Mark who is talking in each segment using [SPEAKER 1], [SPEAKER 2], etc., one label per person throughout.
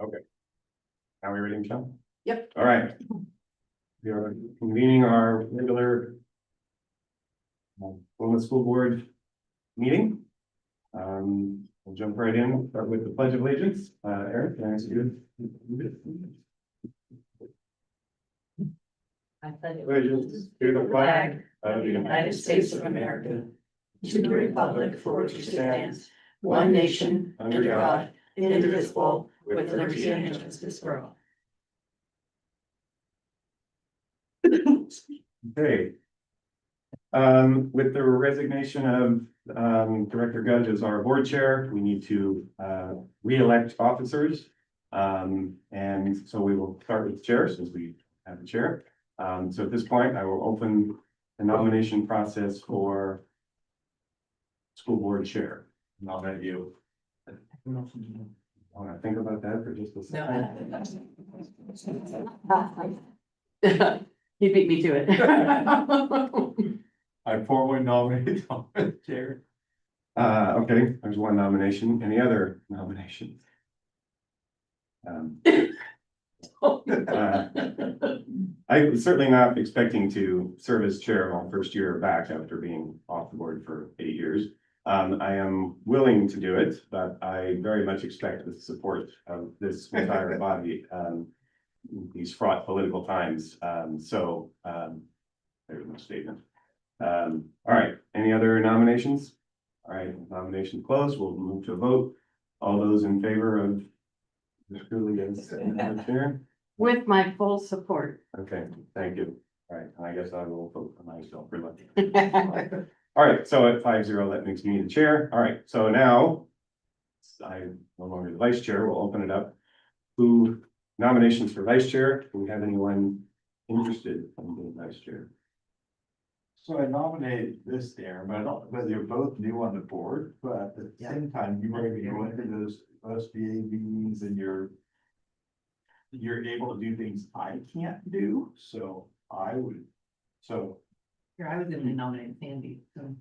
[SPEAKER 1] Okay. Now we ready, Michelle?
[SPEAKER 2] Yep.
[SPEAKER 1] All right. We are convening our regular Wilmette School Board meeting. We'll jump right in, start with the Pledge of Allegiance. Eric, can I ask you?
[SPEAKER 2] I pledge
[SPEAKER 1] Allegiance to the flag of the United States of America, to the republic for which it stands, one nation, under God, indivisible, with liberty and justice for all. Okay. With the resignation of Director Gudge as our board chair, we need to re-elect officers. And so we will start with the chair since we have the chair. So at this point, I will open the nomination process for school board chair. Nominate you. I want to think about that for just a
[SPEAKER 2] No. He beat me to it.
[SPEAKER 1] I formally nominate Thomas chair. Okay, there's one nomination. Any other nominations? I'm certainly not expecting to serve as chair my first year back after being off the board for 8 years. I am willing to do it, but I very much expect the support of this entire body. These fraught political times. There's no statement. All right, any other nominations? All right, nomination closed. We'll move to a vote. All those in favor of Ms. Cooley as chair?
[SPEAKER 2] With my full support.
[SPEAKER 1] Okay, thank you. All right, and I guess I will vote for myself reluctantly. All right, so at 5-0, that makes me the chair. All right, so now I'm no longer the vice chair. We'll open it up. Who nominations for vice chair? Do we have anyone interested in being vice chair?
[SPEAKER 3] So I nominate this there, but I don't, but you're both new on the board, but at the same time, you might be going to those SBA meetings and you're able to do things I can't do, so I would, so.
[SPEAKER 4] Here, I was gonna nominate Sandy, so.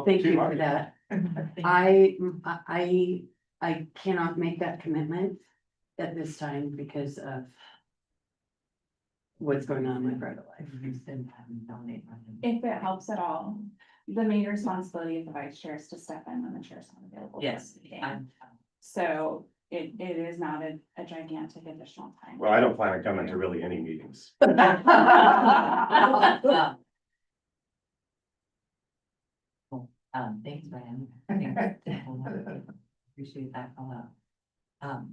[SPEAKER 2] Thank you for that. I cannot make that commitment at this time because of what's going on in my private life.
[SPEAKER 4] Nominate him.
[SPEAKER 5] If it helps at all, the main responsibility of the vice chair is to step in when the chair is not available. for
[SPEAKER 4] Yes,
[SPEAKER 5] the meeting.
[SPEAKER 4] I'm-
[SPEAKER 5] So it is not a gigantic additional time.
[SPEAKER 1] Well, I don't plan on coming to really any meetings.
[SPEAKER 4] Thanks, Brian. Appreciate that call out.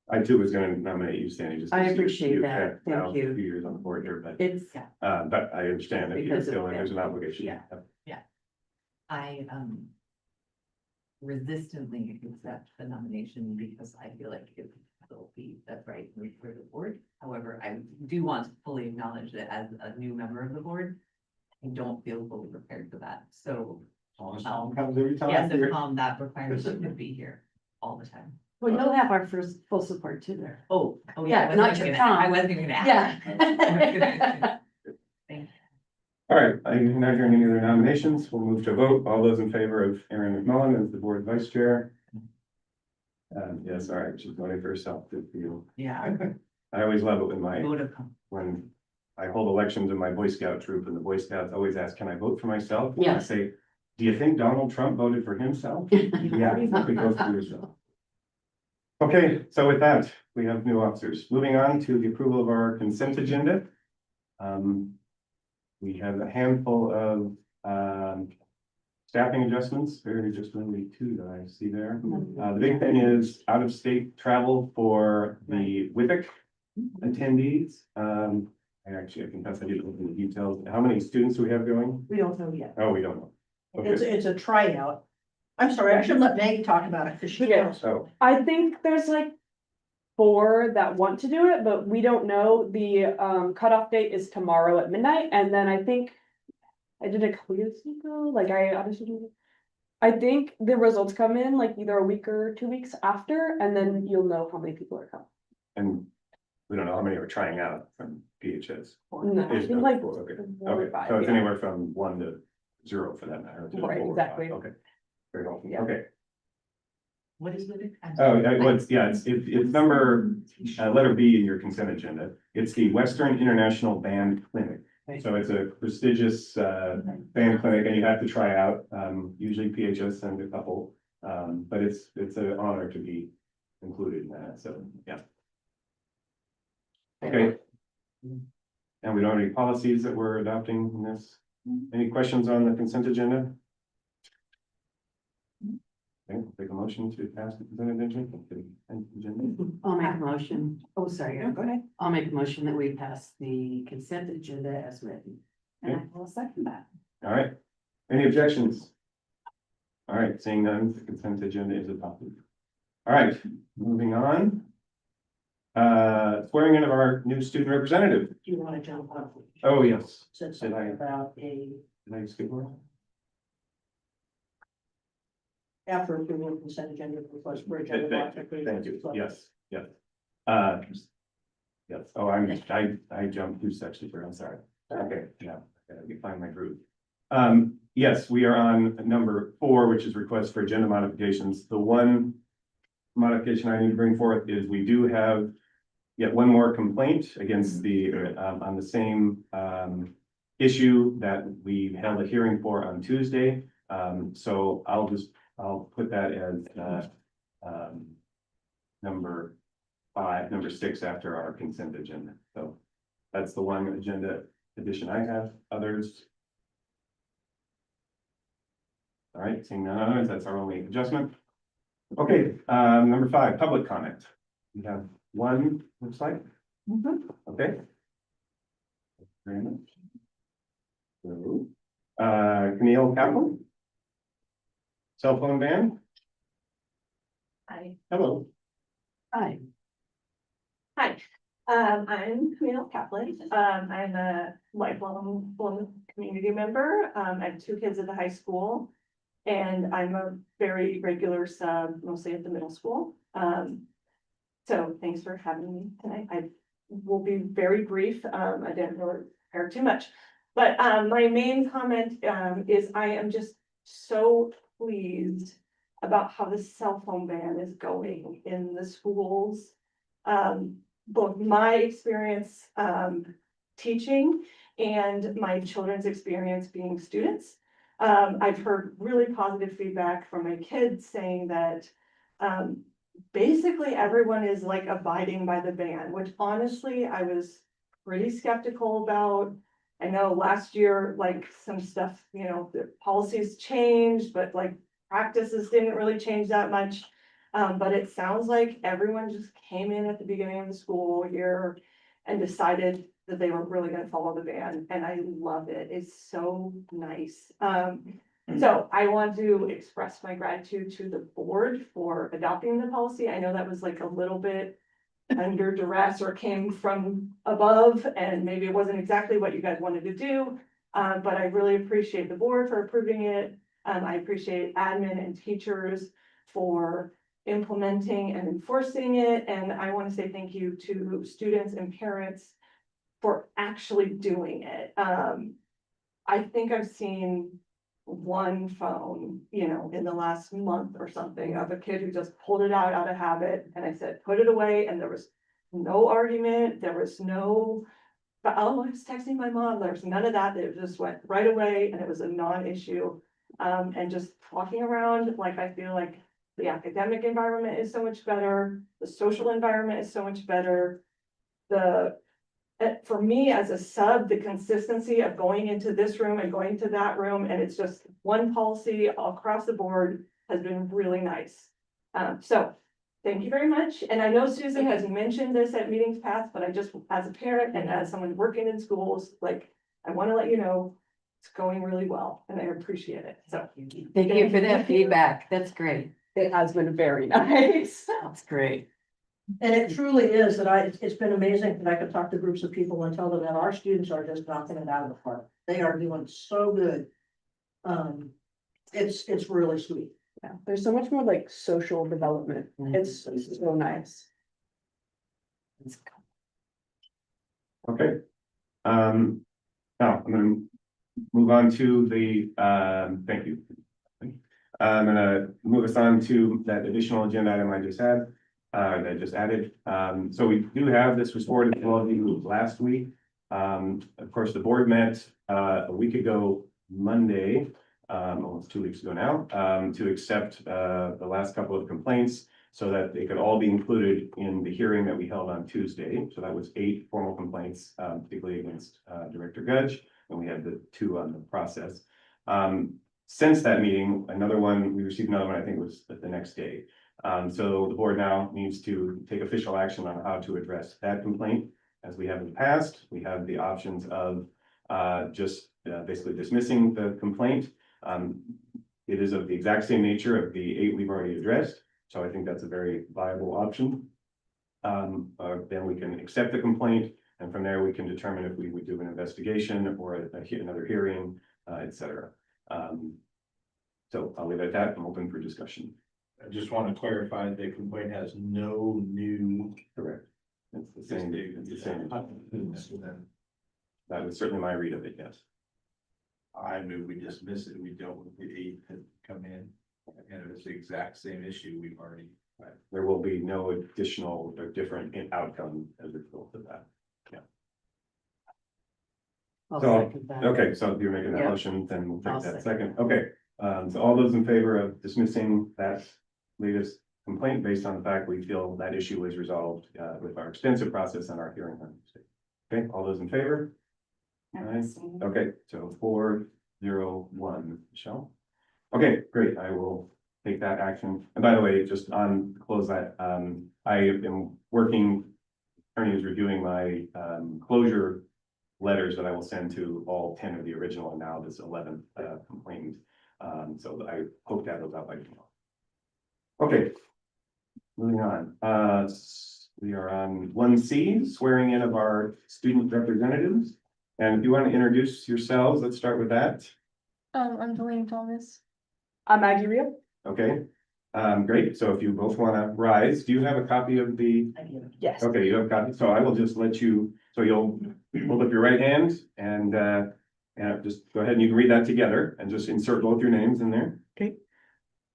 [SPEAKER 1] I too was gonna nominate you, Sandy, just.
[SPEAKER 2] I
[SPEAKER 1] because
[SPEAKER 2] appreciate
[SPEAKER 1] you've
[SPEAKER 2] that.
[SPEAKER 1] had
[SPEAKER 2] Thank
[SPEAKER 1] now
[SPEAKER 2] you.
[SPEAKER 1] a few years on the board here, but
[SPEAKER 2] It's,
[SPEAKER 1] I understand that you
[SPEAKER 2] Because of
[SPEAKER 1] feel like
[SPEAKER 2] that.
[SPEAKER 1] there's an obligation.
[SPEAKER 2] Yeah.
[SPEAKER 4] I resistantly accept the nomination because I feel like it will be the right move for the board. However, I do want to fully acknowledge that as a new member of the board, I don't feel fully prepared for that. So
[SPEAKER 3] Comes every time.
[SPEAKER 4] yes, if that requires you to be here all the time.
[SPEAKER 2] well, you'll have our first full support too there.
[SPEAKER 4] Oh,
[SPEAKER 2] Yeah, not your Tom.
[SPEAKER 4] I wasn't gonna ask.
[SPEAKER 2] Yeah.
[SPEAKER 4] Thank you.
[SPEAKER 1] All right, I not hearing any other nominations. We'll move to a vote. All those in favor of Erin McMullen as the board vice chair? Yes, all right, she's voting for herself. Good for you.
[SPEAKER 4] Yeah.
[SPEAKER 1] I always love it
[SPEAKER 4] Would have come.
[SPEAKER 1] when I hold elections in my Boy Scout troop and the Boy Scouts always ask, can I vote for myself? And I
[SPEAKER 2] Yes.
[SPEAKER 1] say, do you think Donald Trump voted for himself? Yeah, you can vote for yourself. Okay, so with that, we have new officers. Moving on to the approval of our consent agenda. We have a handful of staffing adjustments, just only two that I see there. The big thing is out-of-state travel for the WIPIC attendees. I confess I didn't look at the details. How many students do we have going?
[SPEAKER 6] We don't know yet.
[SPEAKER 1] Oh, we don't know.
[SPEAKER 6] It's,
[SPEAKER 1] Okay,
[SPEAKER 6] it's a tryout. I'm sorry, I should let Meg talk about it because she
[SPEAKER 7] Yeah.
[SPEAKER 6] knows.
[SPEAKER 1] so,
[SPEAKER 7] I think there's like 4 that want to do it, but we don't know. The cutoff date is tomorrow at midnight, and then I think I did a quiz ago. Like I think the results come in like either a week or 2 weeks after, and then you'll know how many people are coming.
[SPEAKER 1] and we don't know how many are trying out from PHS.
[SPEAKER 7] No, I
[SPEAKER 1] Is
[SPEAKER 7] think
[SPEAKER 1] it
[SPEAKER 7] like
[SPEAKER 1] 4? Okay.
[SPEAKER 7] 4 or
[SPEAKER 1] Okay,
[SPEAKER 7] 5,
[SPEAKER 1] so it's
[SPEAKER 7] yeah.
[SPEAKER 1] anywhere from 1 to 0 for that matter. to
[SPEAKER 7] Right,
[SPEAKER 1] 4 or 5.
[SPEAKER 7] exactly.
[SPEAKER 1] Okay. Very helpful.
[SPEAKER 7] Yeah.
[SPEAKER 1] Okay.
[SPEAKER 4] What is it?
[SPEAKER 1] Oh, it's number, letter B in your consent agenda. It's the Western International Band Clinic. So it's a prestigious, band clinic and you have to try out, usually PHS send a couple. But it's an honor to be included in that, so, yeah. Okay. And we don't have any policies that we're adopting in this. Any questions on the consent agenda? Okay, take a motion to pass the consent agenda.
[SPEAKER 2] I'll make a motion. Oh, sorry.
[SPEAKER 6] Go ahead.
[SPEAKER 2] I'll make a motion that we pass the consent agenda as written.
[SPEAKER 5] And I will second that.
[SPEAKER 1] All right, any objections? All right, seeing none, the consent agenda is adopted. All right, moving on. Swearing in of our new student representative.
[SPEAKER 6] Do you want to jump on?
[SPEAKER 1] Oh, yes.
[SPEAKER 6] Said
[SPEAKER 1] Did I-
[SPEAKER 6] something about
[SPEAKER 1] Did I skip one?
[SPEAKER 6] after approval of consent agenda request for agenda.
[SPEAKER 1] Thank you, yes, yes. Yes, oh, I jumped through sections here, I'm sorry. Okay, yeah, let me find my groove. Yes, we are on number 4, which is request for agenda modifications. The one modification I need to bring forth is we do have yet one more complaint against the, on the same, issue that we held a hearing for on Tuesday. So I'll put that as, number 6 after our consent agenda. So that's the one agenda addition I have. Others? All right, seeing none others, that's our only adjustment. Okay, number 5, public comment. We have one, looks like. Okay. Very much. So, Camille Kaplan. Cell phone ban.
[SPEAKER 8] Hi.
[SPEAKER 1] Hello.
[SPEAKER 2] Hi.
[SPEAKER 8] Hi, I'm Camille Kaplan. I'm a lifelong community member. I have 2 kids at the high school. And I'm a very regular sub, mostly at the middle school. So thanks for having me tonight. I will be very brief. I didn't really prepare too much. But my main comment is I am just so pleased about how the cell phone ban is going in the schools. Both my experience teaching and my children's experience being students. I've heard really positive feedback from my kids saying that basically everyone is like abiding by the ban, which honestly I was pretty skeptical about. I know last year, like some stuff, the policies changed, but like practices didn't really change that much. But it sounds like everyone just came in at the beginning of the school year and decided that they were really gonna follow the ban, and I love it. It's so nice. So I want to express my gratitude to the board for adopting the policy. I know that was like a little bit under duress or came from above, and maybe it wasn't exactly what you guys wanted to do. But I really appreciate the board for approving it. I appreciate admin and teachers for implementing and enforcing it. And I want to say thank you to students and parents for actually doing it. I think I've seen one phone, in the last month or something of a kid who just pulled it out of habit. And I said, put it away. And there was no argument. There was no, but I was texting my mom. There was none of that. It just went right away and it was a non-issue. And just walking around, like, I feel like the academic environment is so much better. The social environment is so much better. For me as a sub, the consistency of going into this room and going to that room, and it's just one policy across the board has been really nice. So thank you very much. And I know Susan has mentioned this at meetings past, but I just, as a parent and as someone working in schools, like, I want to let you know it's going really well and I appreciate it. So
[SPEAKER 2] Thank you for that feedback. That's great.
[SPEAKER 7] It has been very nice.
[SPEAKER 2] That's great.
[SPEAKER 6] And it truly is that it's been amazing that I could talk to groups of people and tell them that our students are just knocking it out of the park. They are doing so good. It's really sweet.
[SPEAKER 7] Yeah, there's so much more like social development. It's so nice.
[SPEAKER 1] Okay. Now I'm gonna move on to the, thank you. I'm gonna move us on to that additional agenda item I just had, that I just added. So we do have, this was forwarded to all of you last week. Of course, the board met, a week ago, Monday, almost 2 weeks ago now, to accept, the last couple of complaints so that they could all be included in the hearing that we held on Tuesday. So that was 8 formal complaints, particularly against, Director Gudge, and we had the 2 on the process. Since that meeting, we received another one, I think it was the next day. So the board now needs to take official action on how to address that complaint. As we have in the past, we have the options of just basically dismissing the complaint. It is of the exact same nature of the 8 we've already addressed, so I think that's a very viable option. Then we can accept the complaint, and from there we can determine if we would do an investigation or another hearing, etc. So I'll leave it at that. I'm open for discussion.
[SPEAKER 3] I just want to clarify, the complaint has no new.
[SPEAKER 1] Correct. It's the same. It's the same. That was certainly my read of it, yes.
[SPEAKER 3] I move we dismiss it, we don't want the 8 to come in, and if it's the exact same issue, we've already.
[SPEAKER 1] There will be no additional or different outcome as a result of that.
[SPEAKER 2] I'll
[SPEAKER 1] So,
[SPEAKER 2] second that.
[SPEAKER 1] Okay, so if you're making that
[SPEAKER 2] Yeah.
[SPEAKER 1] motion, then we'll
[SPEAKER 2] I'll
[SPEAKER 1] take that
[SPEAKER 2] second.
[SPEAKER 1] second. Okay, so all those in favor of dismissing that latest complaint based on the fact we feel that issue was resolved with our extensive process and our hearing on Tuesday. Okay, all those in favor? Aye. Okay, so 4-0-1, Michelle. Okay, great. I will take that action. And by the way, just on to close that, I have been working, attorney is reviewing my closure letters that I will send to all 10 of the original and now this 11th complainant. So I hope to have those out by tomorrow. Okay. Moving on, we are on 1C, swearing in of our student representatives. And if you want to introduce yourselves, let's start with that.
[SPEAKER 9] I'm Delaney Thomas.
[SPEAKER 7] I'm Maggie Rio.
[SPEAKER 1] Okay, great. So if you both want to rise, do you have a copy of the?
[SPEAKER 2] I do.
[SPEAKER 7] Yes.
[SPEAKER 1] Okay, you have a copy. So I will just let you, so you'll hold up your right hand and just go ahead and you can read that together and just insert both your names in there.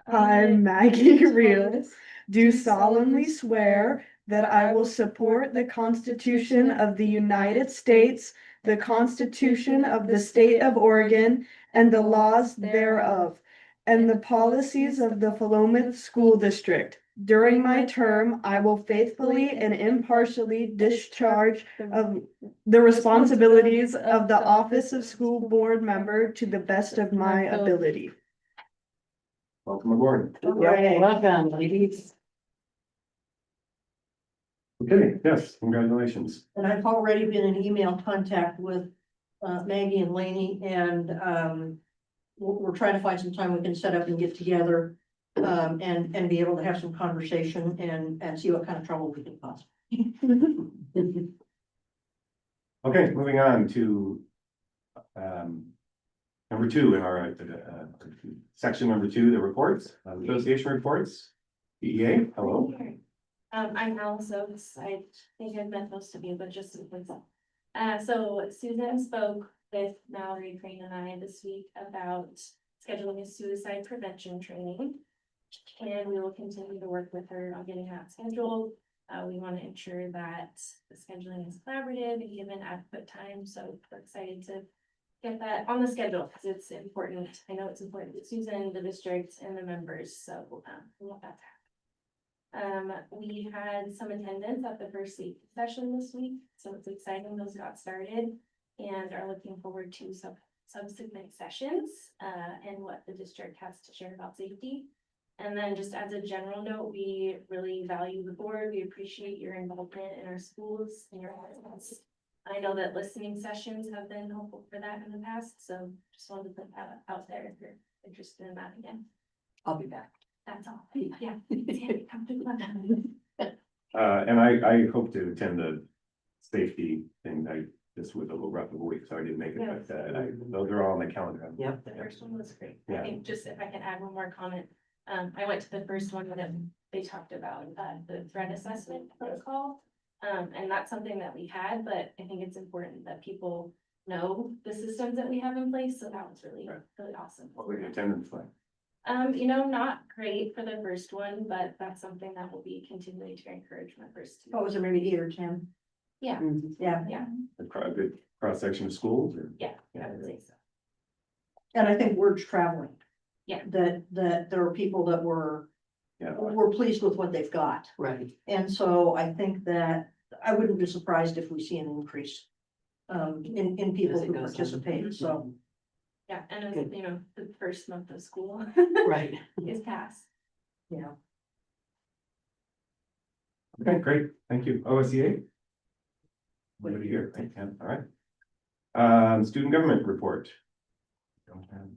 [SPEAKER 9] I,
[SPEAKER 7] Maggie
[SPEAKER 9] Rios,
[SPEAKER 7] do solemnly swear that I will support the Constitution of the United States, the Constitution of the State of Oregon, and the laws thereof, and the policies of the Philomath School District. During my term, I will faithfully and impartially discharge of the responsibilities of the office of school board member to the best of my ability.
[SPEAKER 1] Welcome aboard.
[SPEAKER 2] Welcome, ladies.
[SPEAKER 1] Okay, yes, congratulations.
[SPEAKER 6] And I've already been in email contact with Maggie and Laney, and we're trying to find some time we can set up and get together. And be able to have some conversation and see what kind of trouble we can cause.
[SPEAKER 1] Okay, moving on to number 2 in our section number 2, the reports, association reports. EEA, hello.
[SPEAKER 9] I'm Alice Oaks. I think I've met most of you, but just in case. So Susan spoke with Mallory Crane and I this week about scheduling a suicide prevention training. And we will continue to work with her on getting that scheduled. We want to ensure that the scheduling is collaborative and given adequate time, so we're excited to get that on the schedule, because it's important. I know it's important to Susan, the district, and the members, so we want that to happen. We had some attendance at the first safety session this week, so it's exciting those got started, and are looking forward to some subsequent sessions and what the district has to share about safety. And then just as a general note, we really value the board. We appreciate your involvement in our schools and your efforts. I know that listening sessions have been helpful for that in the past, so just wanted to put that out there if you're interested in that again.
[SPEAKER 2] I'll be back.
[SPEAKER 9] That's all. Yeah. Come to the
[SPEAKER 1] And I hope to attend the safety thing. This was a little rough of a week, so I didn't make it, but those are all on the calendar.
[SPEAKER 2] Yep.
[SPEAKER 9] The first one was great.
[SPEAKER 1] Yeah.
[SPEAKER 9] I think just if I can add one more comment. I went to the first one that they talked about, the threat assessment protocol. And that's something that we had, but I think it's important that people know the systems that we have in place. So that was really, really awesome.
[SPEAKER 1] What was the attendance like?
[SPEAKER 9] Not great for the first one, but that's something that will be continuing to encourage members to.
[SPEAKER 6] What was it, maybe 8 or 10?
[SPEAKER 9] Yeah,
[SPEAKER 6] Yeah,
[SPEAKER 1] A good cross-section of schools or?
[SPEAKER 9] yeah, I would say so.
[SPEAKER 6] and I think word's traveling.
[SPEAKER 9] Yeah.
[SPEAKER 6] That there are people that were
[SPEAKER 1] Yeah.
[SPEAKER 6] pleased with what they've got.
[SPEAKER 2] Right.
[SPEAKER 6] And so I think that I wouldn't be surprised if we see an increase in people
[SPEAKER 2] As it
[SPEAKER 6] who
[SPEAKER 2] goes on.
[SPEAKER 6] participate, so.
[SPEAKER 9] Yeah, and as
[SPEAKER 2] Good.
[SPEAKER 9] the first month of school
[SPEAKER 2] Right.
[SPEAKER 9] is passed.
[SPEAKER 6] Yeah.
[SPEAKER 1] Okay, great, thank you. OSEA? Nobody here, right? Yeah, all right. Student government report. Don't have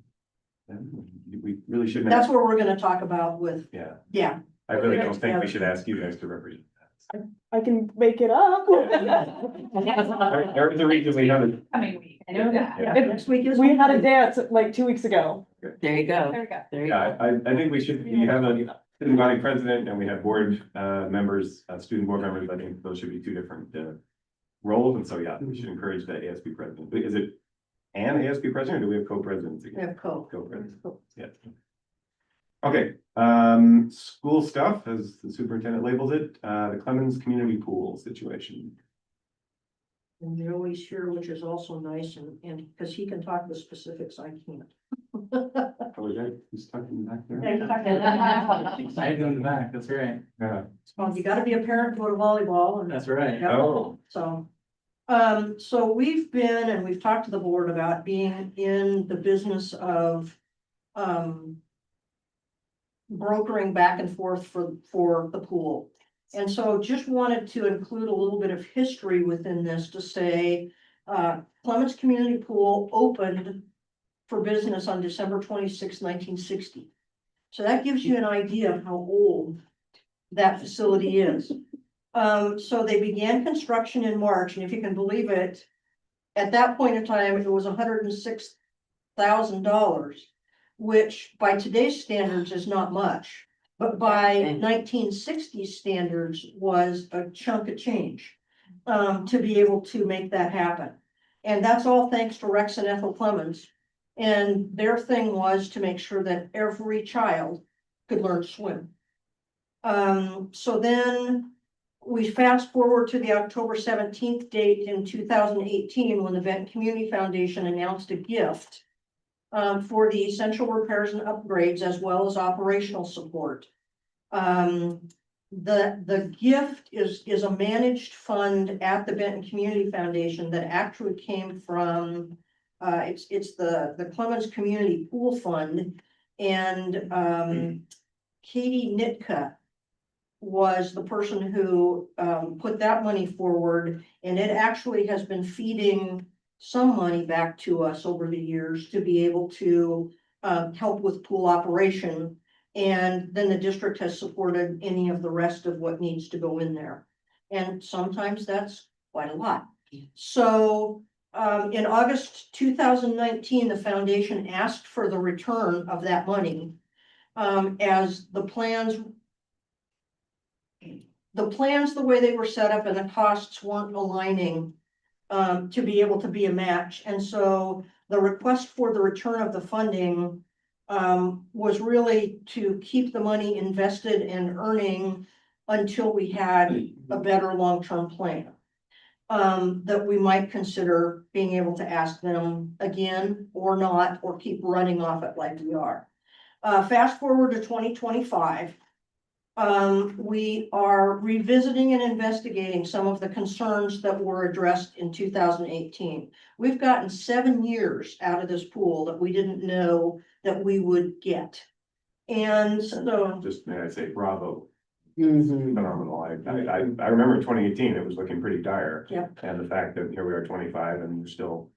[SPEAKER 1] them. We really shouldn't
[SPEAKER 6] That's
[SPEAKER 1] have,
[SPEAKER 6] what we're gonna talk about with,
[SPEAKER 1] yeah,
[SPEAKER 6] yeah,
[SPEAKER 1] I really don't think we should ask you guys to represent that.
[SPEAKER 7] I can make it up.
[SPEAKER 1] There is a reason we haven't.
[SPEAKER 5] Coming week, I know that.
[SPEAKER 6] yeah, next week is.
[SPEAKER 7] We had a dance like 2 weeks ago.
[SPEAKER 2] There you go.
[SPEAKER 5] There we go.
[SPEAKER 2] There you
[SPEAKER 1] Yeah,
[SPEAKER 2] go.
[SPEAKER 1] I think we should, we have a student body president and we have board members, student board members. I think those should be two different roles. And so, yeah, we should encourage the ASB president. Is it an ASB president or do we have co-presidents
[SPEAKER 6] We
[SPEAKER 1] again?
[SPEAKER 6] have co.
[SPEAKER 1] Co-presidents, yeah. Okay, school stuff, as the superintendent labels it, the Clemens Community Pool situation.
[SPEAKER 6] And Joey's here, which is also nice, and because he can talk the specifics, I can't.
[SPEAKER 1] Oh, is that, who's talking back there?
[SPEAKER 10] I go in the back, that's right,
[SPEAKER 1] Yeah.
[SPEAKER 6] Well, you gotta be a parent to go to volleyball, and
[SPEAKER 10] that's right.
[SPEAKER 6] Yeah.
[SPEAKER 1] Oh,
[SPEAKER 6] so. So we've been, and we've talked to the board about being in the business of, brokering back and forth for the pool. And so just wanted to include a little bit of history within this to say, Clements Community Pool opened for business on December 26, 1960. So that gives you an idea of how old that facility is. So they began construction in March, and if you can believe it, at that point in time, it was $106,000, which by today's standards is not much, but by 1960s standards was a chunk of change, to be able to make that happen. And that's all thanks to Rex and Ethel Clemens. And their thing was to make sure that every child could learn to swim. So then we fast forward to the October 17th date in 2018, when the Benton Community Foundation announced a gift for the essential repairs and upgrades as well as operational support. The gift is a managed fund at the Benton Community Foundation that actually came from, it's the Clemens Community Pool Fund, and Katie Nitka was the person who put that money forward, and it actually has been feeding some money back to us over the years to be able to help with pool operation. And then the district has supported any of the rest of what needs to go in there. And sometimes that's quite a lot. So in August 2019, the foundation asked for the return of that money as the plans, the way they were set up and the costs weren't aligning to be able to be a match. And so the request for the return of the funding was really to keep the money invested and earning until we had a better long-term plan. That we might consider being able to ask them again or not, or keep running off it like we are. Fast forward to 2025. We are revisiting and investigating some of the concerns that were addressed in 2018. We've gotten 7 years out of this pool that we didn't know that we would get. And so,
[SPEAKER 1] just may I say bravo,
[SPEAKER 2] Mhm.
[SPEAKER 1] phenomenal. I remember in 2018, it was looking pretty dire.
[SPEAKER 6] Yep.
[SPEAKER 1] And the fact that here we are 25 and we're still,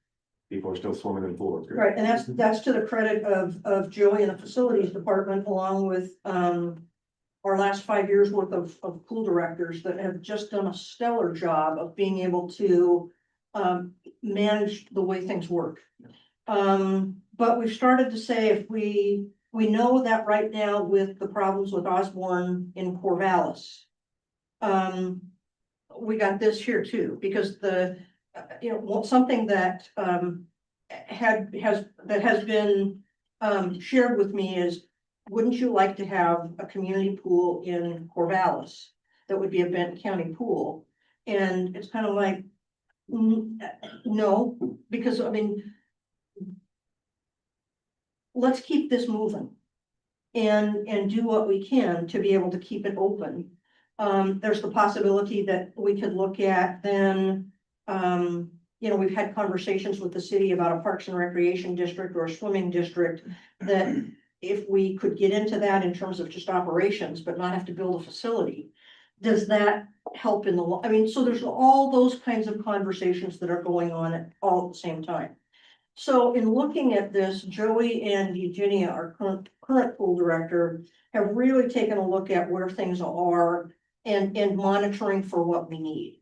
[SPEAKER 1] people are still swimming in the pool. It's great.
[SPEAKER 6] right, and that's to the credit of Joey and the facilities department, along with, our last 5 years worth of pool directors that have just done a stellar job of being able to manage the way things work. But we've started to say, if we know that right now with the problems with Osborne in Corvallis, we got this here too, because something that has been shared with me is wouldn't you like to have a community pool in Corvallis? That would be a Benton County pool, and it's kind of like, no, because I mean. Let's keep this moving. And do what we can to be able to keep it open. There's the possibility that we could look at then, we've had conversations with the city about a Parks and Recreation district or a swimming district. That if we could get into that in terms of just operations, but not have to build a facility. Does that help in I mean, so there's all those kinds of conversations that are going on all at the same time. So in looking at this, Joey and Eugenia, our current pool director, have really taken a look at where things are and monitoring for what we need.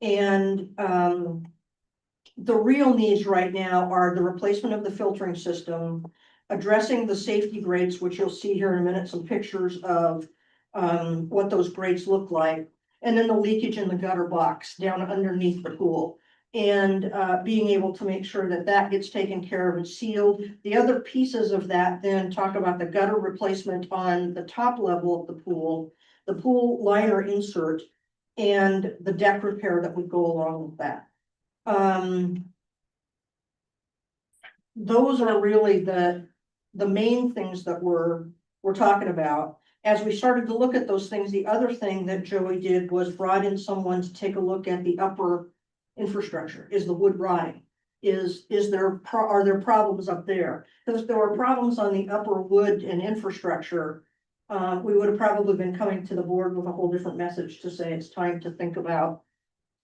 [SPEAKER 6] And the real needs right now are the replacement of the filtering system, addressing the safety grates, which you'll see here in a minute, some pictures of what those grates look like, and then the leakage in the gutter box down underneath the pool. And being able to make sure that that gets taken care of and sealed. The other pieces of that then talk about the gutter replacement on the top level of the pool liner insert, and the deck repair that would go along with that. Those are really the main things that we're talking about. As we started to look at those things, the other thing that Joey did was brought in someone to take a look at the upper infrastructure. Is the wood rotting? Are there problems up there? Because if there were problems on the upper wood and infrastructure, we would have probably been coming to the board with a whole different message to say it's time to think about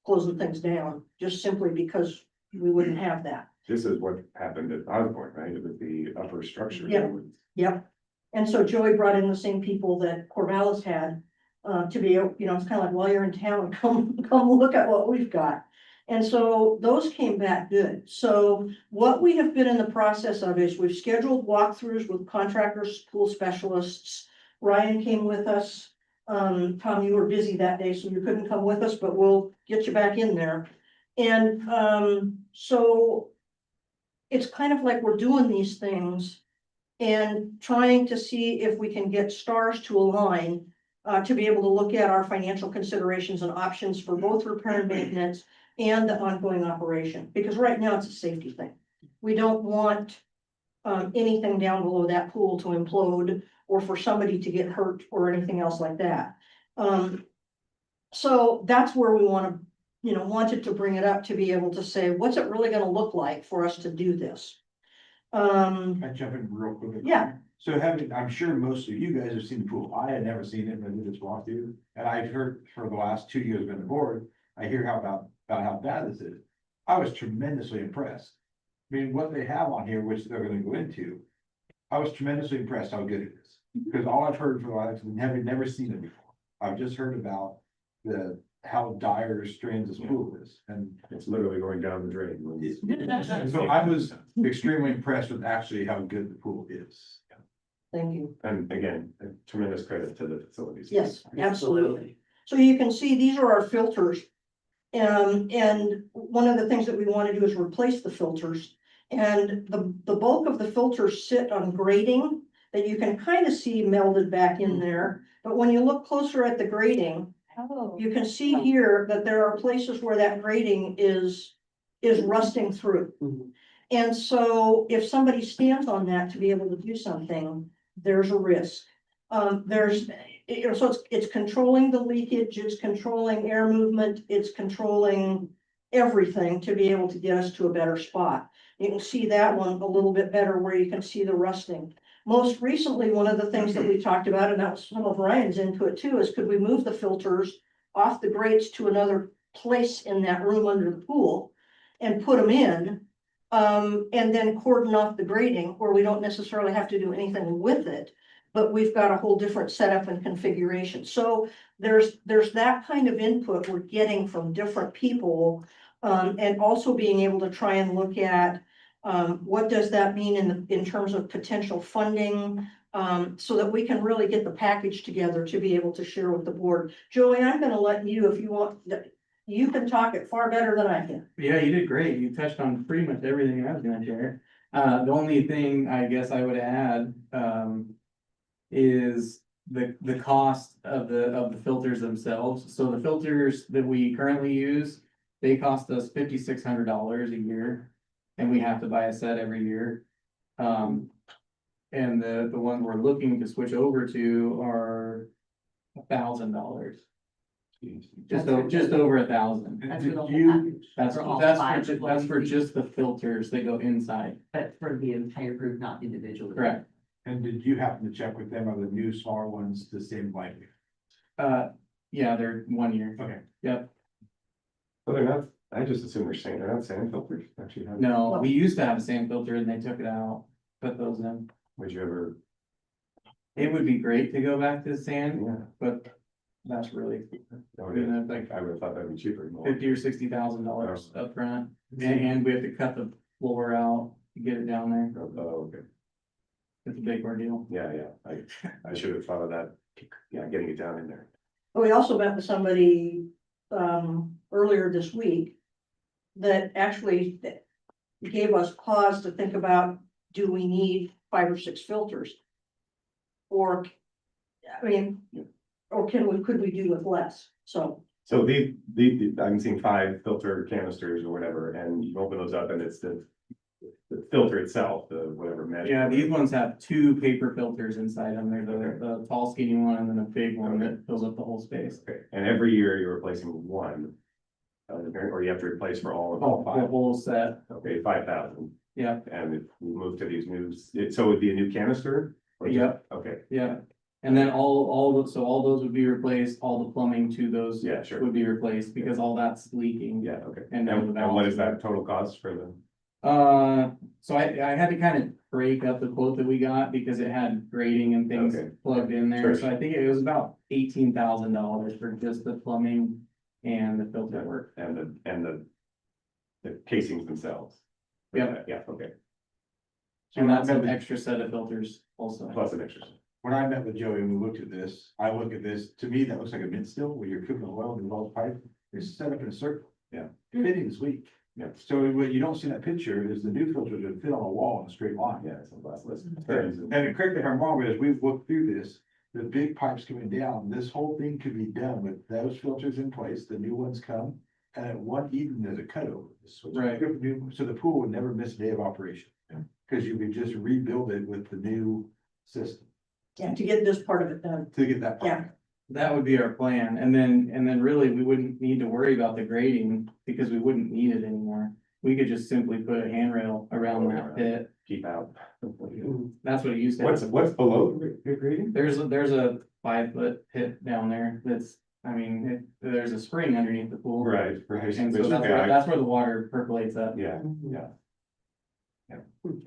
[SPEAKER 6] closing things down, just simply because we wouldn't have that.
[SPEAKER 1] This is what happened at Osborne, right, with the upper structure.
[SPEAKER 6] Yeah. Yep. And so Joey brought in the same people that Corvallis had, to be, it's kind of like, while you're in town, come look at what we've got. And so those came back good. So what we have been in the process of is we've scheduled walkthroughs with contractors, pool specialists. Ryan came with us. Tom, you were busy that day, so you couldn't come with us, but we'll get you back in there. And so it's kind of like we're doing these things and trying to see if we can get stars to align to be able to look at our financial considerations and options for both repair and maintenance and the ongoing operation, because right now it's a safety thing. We don't want anything down below that pool to implode or for somebody to get hurt or anything else like that. So that's where we wanted to bring it up to be able to say, what's it really gonna look like for us to do this?
[SPEAKER 3] Can I jump in real quick?
[SPEAKER 6] Yeah.
[SPEAKER 3] So I'm sure most of you guys have seen the pool. I had never seen it, but I did this walkthrough. And I've heard for the last 2 years been on the board, I hear about how bad this is. I was tremendously impressed. I mean, what they have on here, which they're gonna go into, I was tremendously impressed how good it is. Because all I've heard for the last, never seen it before. I've just heard about how dire strains this pool is, and
[SPEAKER 1] It's literally going down the drain.
[SPEAKER 3] so I was extremely impressed with actually how good the pool is.
[SPEAKER 6] Thank you.
[SPEAKER 1] And again, a tremendous credit to the facilities.
[SPEAKER 6] Yes, absolutely. So you can see these are our filters. And one of the things that we want to do is replace the filters. And the bulk of the filters sit on grating that you can kind of see melded back in there. But when you look closer at the grating, you can see here that there are places where that grating is rusting through. And so if somebody stands on that to be able to do something, there's a risk. So it's controlling the leakage, it's controlling air movement, it's controlling everything to be able to get us to a better spot. You can see that one a little bit better where you can see the rusting. Most recently, one of the things that we talked about, and that was some of Ryan's input too, is could we move the filters off the grates to another place in that room under the pool and put them in, and then cordon off the grating where we don't necessarily have to do anything with it, but we've got a whole different setup and configuration. So there's that kind of input we're getting from different people, and also being able to try and look at what does that mean in terms of potential funding, so that we can really get the package together to be able to share with the board. Joey, I'm gonna let you, if you want, you can talk it far better than I can.
[SPEAKER 10] Yeah, you did great. You touched on pretty much everything I was gonna share. The only thing I guess I would add, is the cost of the filters themselves. So the filters that we currently use, they cost us $5,600 a year. And we have to buy a set every year. And the ones we're looking to switch over to are $1,000. Just over 1,000.
[SPEAKER 4] That's for the whole
[SPEAKER 3] You-
[SPEAKER 4] package.
[SPEAKER 10] That's,
[SPEAKER 4] For all
[SPEAKER 10] that's
[SPEAKER 4] five
[SPEAKER 10] for, that's for
[SPEAKER 4] employees.
[SPEAKER 10] just the filters that go inside,
[SPEAKER 4] But for the entire group, not individually.
[SPEAKER 10] correct?
[SPEAKER 3] And did you happen to check with them, are the new smaller ones the same like?
[SPEAKER 10] Yeah, they're 1 year.
[SPEAKER 3] Okay.
[SPEAKER 10] Yep.
[SPEAKER 1] So they're not, I just assume they're not sand filters, actually.
[SPEAKER 10] No, we used to have a sand filter and they took it out, put those in.
[SPEAKER 1] Would you ever,
[SPEAKER 10] It would be great to go back to sand,
[SPEAKER 1] yeah,
[SPEAKER 10] but that's really,
[SPEAKER 1] I
[SPEAKER 10] you know, like
[SPEAKER 1] would have thought that'd be cheaper.
[SPEAKER 10] $50,000 or $60,000 upfront. And we have to cut the floor out to get it down there.
[SPEAKER 1] Oh, okay,
[SPEAKER 10] It's a big ordeal.
[SPEAKER 1] yeah, I should have thought of that, yeah, getting it down in there.
[SPEAKER 6] We also met with somebody, earlier this week that actually gave us pause to think about, do we need 5 or 6 filters? Or, I mean, or could we do with less? So,
[SPEAKER 1] So I'm seeing 5 filter canisters or whatever, and you open those up and it's the filter itself, the whatever measure.
[SPEAKER 10] Yeah, these ones have 2 paper filters inside them. There's the tall skinny one and then a big one that fills up the whole space.
[SPEAKER 1] Okay, and every year you're replacing one. Or you have to replace for all of
[SPEAKER 10] The
[SPEAKER 1] them.
[SPEAKER 10] whole set,
[SPEAKER 1] Okay, 5,000.
[SPEAKER 10] yeah,
[SPEAKER 1] And if we move to these new, so it would be a new canister? Or just-
[SPEAKER 10] Yep.
[SPEAKER 1] Okay,
[SPEAKER 10] yeah. And then all those would be replaced, all the plumbing to those
[SPEAKER 1] yeah, sure.
[SPEAKER 10] would be replaced because all that's leaking.
[SPEAKER 1] Yeah, okay.
[SPEAKER 10] And
[SPEAKER 1] And
[SPEAKER 10] then the
[SPEAKER 1] what is
[SPEAKER 10] valves.
[SPEAKER 1] that total cost for the?
[SPEAKER 10] So I had to kind of break up the quote that we got because it had grading and things
[SPEAKER 1] Okay.
[SPEAKER 10] plugged in there.
[SPEAKER 1] Sure.
[SPEAKER 10] So I think it was about $18,000 for just the plumbing and the filter work.
[SPEAKER 1] And the casings themselves?
[SPEAKER 10] Yep.
[SPEAKER 1] Yeah, okay,
[SPEAKER 10] And that's an extra set of filters also.
[SPEAKER 1] plus an extra.
[SPEAKER 3] When I met with Joey and we looked at this, I look at this, to me, that looks like a mint still where you're cooking oil and involved pipe. It's set up in a circle.
[SPEAKER 1] Yeah.
[SPEAKER 3] Fitting is weak.
[SPEAKER 1] Yeah.
[SPEAKER 3] So what you don't see in that picture is the new filters that fit on a wall in a straight line.
[SPEAKER 1] Yeah, it's a glass list.
[SPEAKER 3] And correct me if I'm wrong, but as we've looked through this, the big pipes coming down, this whole thing could be done with those filters in place, the new ones come. And at one evening, there's a cutover.
[SPEAKER 10] Right.
[SPEAKER 3] So the pool would never miss a day of operation. Cause you could just rebuild it with the new system
[SPEAKER 6] yeah, to get this part of it done.
[SPEAKER 3] to get that. part.
[SPEAKER 6] Yeah.
[SPEAKER 10] That would be our plan. And then really we wouldn't need to worry about the grading because we wouldn't need it anymore. We could just simply put a handrail around that pit.
[SPEAKER 1] Keep out.
[SPEAKER 10] That's what it used to have.
[SPEAKER 1] What's below the grading?
[SPEAKER 10] There's a 5-foot pit down there that's, I mean, there's a spring underneath the pool.
[SPEAKER 1] Right.
[SPEAKER 10] And so that's where the water percolates up.
[SPEAKER 1] Yeah, yeah.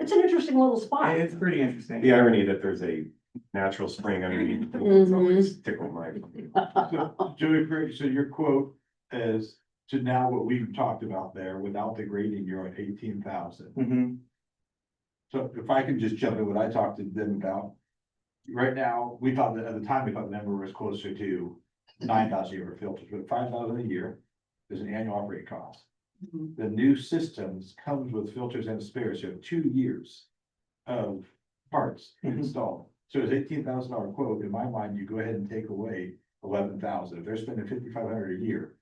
[SPEAKER 6] It's an interesting little spot.
[SPEAKER 10] It's pretty interesting.
[SPEAKER 1] The irony that there's a natural spring underneath the pool is always tickled my.
[SPEAKER 3] So, Joey, Craig, so your quote is to now what we've talked about there, without the grading, you're at 18,000.
[SPEAKER 10] Mhm.
[SPEAKER 3] So if I can just jump in what I talked to them about. Right now, we thought that at the time, we thought the number was closer to 9,000 a year for filters, but 5,000 a year is an annual operating cost.
[SPEAKER 6] Mhm.
[SPEAKER 3] The new systems comes with filters and spares, so 2 years of parts
[SPEAKER 10] Mhm.
[SPEAKER 3] installed. So it's $18,000 quote, in my mind, you go ahead and take away 11,000, if they're spending 5,500 a year.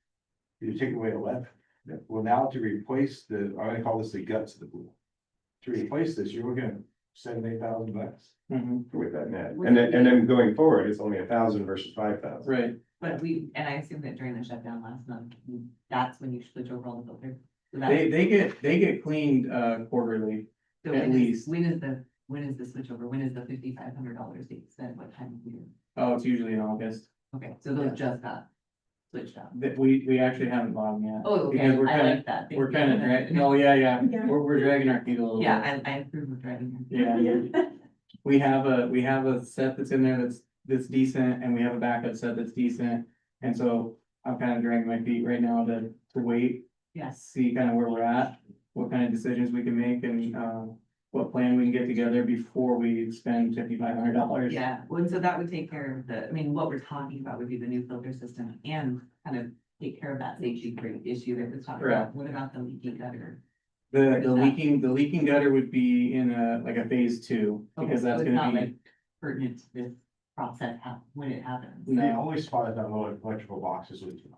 [SPEAKER 3] You take away 11. Well, now to replace I'm gonna call this the guts of the pool. To replace this, you're looking at $7,000-8,000.
[SPEAKER 10] Mhm.
[SPEAKER 1] With that net, and then going forward, it's only 1,000 versus 5,000.
[SPEAKER 10] Right.
[SPEAKER 4] But and I assume that during the shutdown last month, that's when you switch over all the filters. So
[SPEAKER 10] They get cleaned
[SPEAKER 4] so
[SPEAKER 10] quarterly. at
[SPEAKER 4] when
[SPEAKER 10] least.
[SPEAKER 4] when is the switch over? When is the $5,500 being spent? What time of year?
[SPEAKER 10] Oh, it's usually in August.
[SPEAKER 4] Okay, so those just got switched out.
[SPEAKER 10] That we actually haven't bought them yet.
[SPEAKER 4] Oh, okay,
[SPEAKER 10] Because we're
[SPEAKER 4] I
[SPEAKER 10] kinda-
[SPEAKER 4] like that. Thank
[SPEAKER 10] We're
[SPEAKER 4] you.
[SPEAKER 10] kind of, oh, yeah,
[SPEAKER 6] Yeah.
[SPEAKER 10] we're dragging our feet a little bit.
[SPEAKER 4] Yeah, I approve of driving.
[SPEAKER 10] Yeah. We have a set that's in there that's decent and we have a backup set that's decent. And so I'm kind of dragging my feet right now to wait,
[SPEAKER 4] Yes.
[SPEAKER 10] see kind of where we're at, what kind of decisions we can make and, what plan we can get together before we spend $5,500.
[SPEAKER 4] Yeah, well, and so that would take care of what we're talking about would be the new filter system and kind of take care of that safety creek issue that was talked about. What about the leaky gutter?
[SPEAKER 10] The leaking gutter would be in like a phase 2, because
[SPEAKER 4] Okay, so
[SPEAKER 10] that's
[SPEAKER 4] it's
[SPEAKER 10] gonna
[SPEAKER 4] not
[SPEAKER 10] be,
[SPEAKER 4] like pertinent to this process when it happens.
[SPEAKER 3] The only spot is that little electrical boxes with you.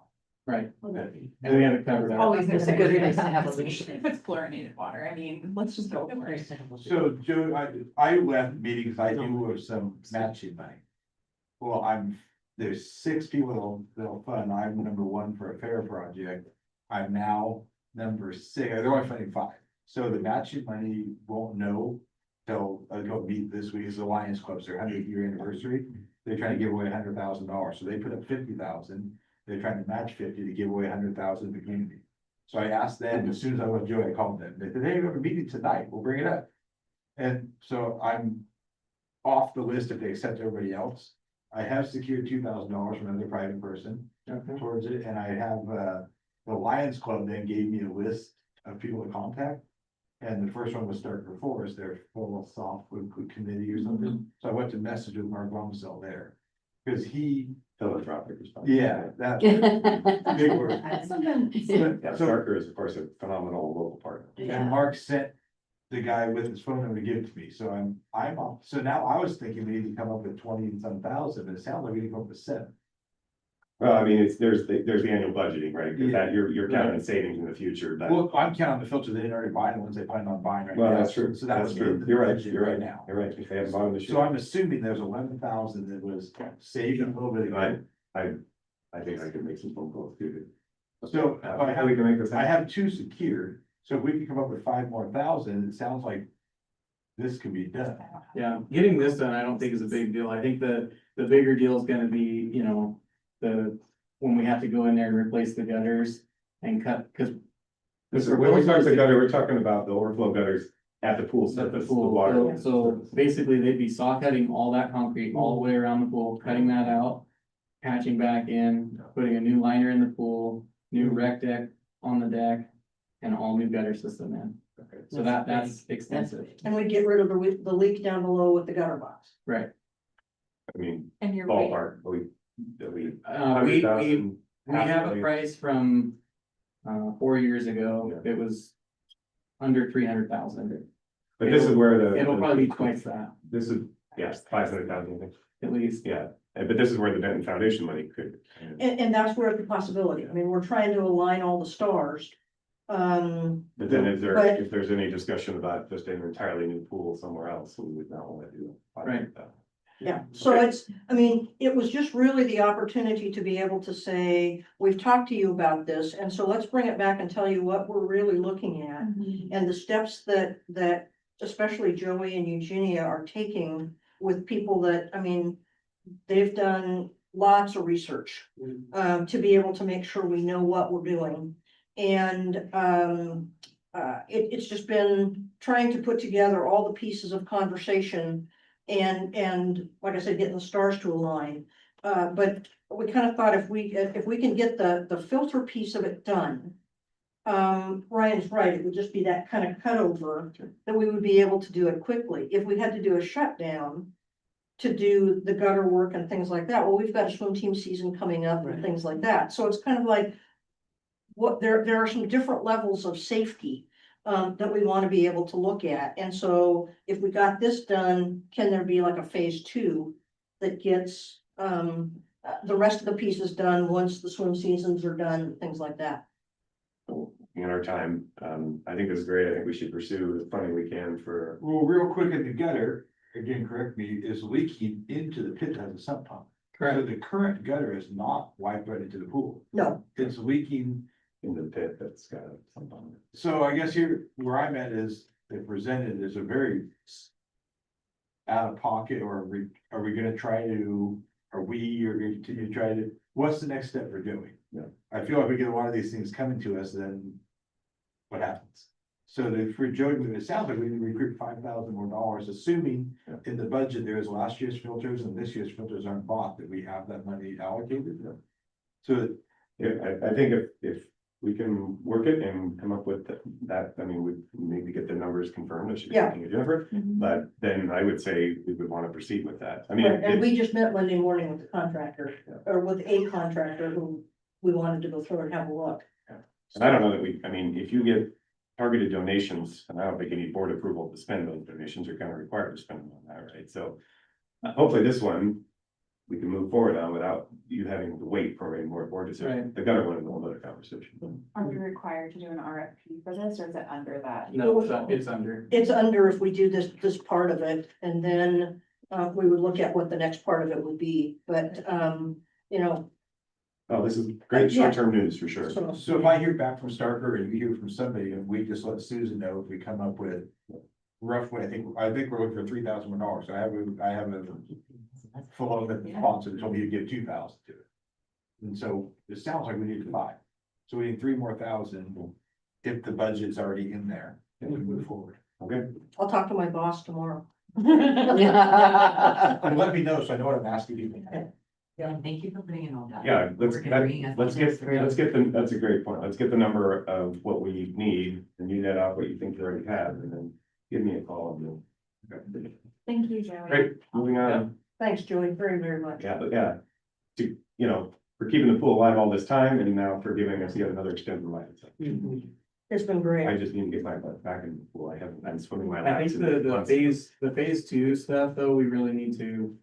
[SPEAKER 10] Right,
[SPEAKER 3] Okay.
[SPEAKER 10] and we have it covered up.
[SPEAKER 2] Always it's a good place to have a
[SPEAKER 5] If
[SPEAKER 2] leash.
[SPEAKER 5] it's chlorinated water, I mean, let's just go for it.
[SPEAKER 3] So Joe, I left meetings, I do with some matching money. Well, there's 6 people that'll fund, I'm number 1 for a fair project. I'm now number 6, they're only funding 5. So the matching money won't know till I go meet this week, is the Lions Club's their 100th-year anniversary. They're trying to give away $100,000, so they put up 50,000. They're trying to match 50 to give away 100,000 to the community. So I asked them, as soon as I left Joey, I called them, they said, hey, we have a meeting tonight, we'll bring it up. And so I'm off the list if they accept everybody else. I have secured $2,000 from another private person
[SPEAKER 10] Okay.
[SPEAKER 3] towards it, and I have, the Lions Club then gave me a list of people to contact. And the first one was Starker Forest, their full softwood committee or something, so I went to message with Mark Rumsell there. Cause he,
[SPEAKER 1] Philanthropic response.
[SPEAKER 3] yeah, that big word.
[SPEAKER 1] Yeah,
[SPEAKER 3] So,
[SPEAKER 1] Starker is of course a phenomenal local partner.
[SPEAKER 3] and Mark sent the guy with his phone number to give to me, so I'm off, so now I was thinking we need to come up with 20-some thousand, but it sounds like we need to come up with 7.
[SPEAKER 1] Well, I mean, there's the annual budgeting, right? 'Cause
[SPEAKER 3] Yeah.
[SPEAKER 1] that you're counting savings in the future, but.
[SPEAKER 3] Well, I'm counting the filters, they didn't already buy the ones they plan on buying right now.
[SPEAKER 1] Well, that's true.
[SPEAKER 3] So that
[SPEAKER 1] That's
[SPEAKER 3] was
[SPEAKER 1] true.
[SPEAKER 3] in the
[SPEAKER 1] You're right.
[SPEAKER 3] budget
[SPEAKER 1] You're right
[SPEAKER 3] now.
[SPEAKER 1] You're right. If they haven't bought them this
[SPEAKER 3] So
[SPEAKER 1] year.
[SPEAKER 3] I'm assuming there's 11,000 that was saved a little bit ago.
[SPEAKER 1] I think I could make some phone calls too.
[SPEAKER 3] So
[SPEAKER 1] How we can make this
[SPEAKER 3] I
[SPEAKER 1] happen.
[SPEAKER 3] have 2 secured, so if we can come up with 5 more thousand, it sounds like this can be done.
[SPEAKER 10] Yeah, getting this done, I don't think is a big deal. I think the bigger deal is gonna be, you know, when we have to go in there and replace the gutters and cut, cause.
[SPEAKER 1] When we talk the gutter, we're talking about the overflow gutters at the pool
[SPEAKER 10] At
[SPEAKER 1] surface,
[SPEAKER 10] the
[SPEAKER 1] the
[SPEAKER 10] pool,
[SPEAKER 1] water.
[SPEAKER 10] so basically they'd be saw cutting all that concrete all the way around the pool, cutting that out. Patching back in, putting a new liner in the pool, new rec deck on the deck, and all new gutter system in.
[SPEAKER 1] Okay.
[SPEAKER 10] So that's extensive,
[SPEAKER 6] And we get rid of the leak down below with the gutter box.
[SPEAKER 10] right?
[SPEAKER 1] I mean,
[SPEAKER 5] And you're.
[SPEAKER 1] ballpark, we.
[SPEAKER 10] We
[SPEAKER 1] 100,000,
[SPEAKER 10] have a
[SPEAKER 1] 500,000.
[SPEAKER 10] price from 4 years ago,
[SPEAKER 1] Yeah.
[SPEAKER 10] it was under 300,000.
[SPEAKER 1] But this is where the.
[SPEAKER 10] It'll probably be twice that,
[SPEAKER 1] This is, yes, 500,000,
[SPEAKER 10] at least.
[SPEAKER 1] yeah, but this is where the Benton Foundation money could.
[SPEAKER 6] And that's where the possibility, I mean, we're trying to align all the stars.
[SPEAKER 1] But then
[SPEAKER 6] But-
[SPEAKER 1] if there's any discussion about just an entirely new pool somewhere else, we would not want to do.
[SPEAKER 10] Right.
[SPEAKER 1] that.
[SPEAKER 6] Yeah, so it's, I mean, it was just really the opportunity to be able to say, we've talked to you about this, and so let's bring it back and tell you what we're really looking at. And the steps that especially Joey and Eugenia are taking with people that, I mean, they've done lots of research. To be able to make sure we know what we're doing. And, it's just been trying to put together all the pieces of conversation. And like I said, getting the stars to align. But we kind of thought if we can get the filter piece of it done. Ryan's right, it would just be that kind of cutover that we would be able to do it quickly. If we had to do a shutdown. To do the gutter work and things like that, well, we've got a swim team season coming up and things like that, so it's kind of like. There are some different levels of safety. That we want to be able to look at, and so if we got this done, can there be like a phase 2? That gets, the rest of the pieces done once the swim seasons are done, things like that.
[SPEAKER 1] In our time, I think this is great, I think we should pursue the funding we can for.
[SPEAKER 3] Well, real quick in the gutter, again, correct me, is leaking into the pit that has a sump pump. So
[SPEAKER 10] Correct.
[SPEAKER 3] the current gutter is not wiped right into the pool,
[SPEAKER 6] No,
[SPEAKER 3] it's leaking.
[SPEAKER 1] In the pit that's got something.
[SPEAKER 3] So I guess here, where I'm at is, they presented as a very. Out of pocket, or are we gonna try to, are we gonna continue to try to, what's the next step for doing?
[SPEAKER 1] Yeah.
[SPEAKER 3] I feel like we get a lot of these things coming to us, then. What happens? So for Joey, it sounds like we need to recruit $5,000 more, assuming
[SPEAKER 1] Yeah.
[SPEAKER 3] in the budget, there is last year's filters and this year's filters aren't bought, that we have that money allocated. So
[SPEAKER 1] Yeah, I think if we can work it and come up with that, I mean, we need to get the numbers confirmed, I should be
[SPEAKER 6] Yeah.
[SPEAKER 1] talking to Jennifer. But then I would say we would want to proceed with that, I mean.
[SPEAKER 6] and we just met Monday morning with the contractor, or with a contractor who we wanted to go through and have a look.
[SPEAKER 1] And I don't know that I mean, if you get targeted donations, and I don't think you need board approval to spend those donations, you're kind of required to spend them on that, right? So. hopefully this one, we can move forward on without you having to wait for a more board decision.
[SPEAKER 10] Right.
[SPEAKER 1] The gutter one is a whole other conversation.
[SPEAKER 5] Are we required to do an RFP for this, or is it under that?
[SPEAKER 10] No, it's under.
[SPEAKER 6] It's under if we do this part of it, and then, we would look at what the next part of it would be, but, you know.
[SPEAKER 1] Oh, this is great
[SPEAKER 6] Yeah.
[SPEAKER 1] short-term news for sure.
[SPEAKER 3] So if I hear back from Starker and you hear from somebody, and we just let Susan know if we come up with roughly, I think we're looking for $3,000. So I have a full of the sponsor that told me to give 2,000 to it. And so it sounds like we need 5. So we need 3 more thousand if the budget's already in there and we move forward.
[SPEAKER 1] Okay,
[SPEAKER 6] I'll talk to my boss tomorrow.
[SPEAKER 3] And let me know so I know what I'm asking you.
[SPEAKER 4] Thank you for putting in all that.
[SPEAKER 1] yeah,
[SPEAKER 4] We're agreeing as much as through.
[SPEAKER 1] that's a great point. Let's get the number of what we need and you net out what you think you already have and then give me a call and then.
[SPEAKER 5] Thank you, Joey.
[SPEAKER 1] Great, moving on.
[SPEAKER 6] Thanks, Joey, very, very much.
[SPEAKER 1] Yeah, but yeah, to, you know, for keeping the pool alive all this time and now for giving us yet another extended life.
[SPEAKER 6] It's been great.
[SPEAKER 1] I just need to get my butt back in the pool. I haven't, I'm swimming my
[SPEAKER 10] I
[SPEAKER 1] laps.
[SPEAKER 10] think
[SPEAKER 1] in
[SPEAKER 10] the
[SPEAKER 1] months.
[SPEAKER 10] phase 2 stuff, though, we really need to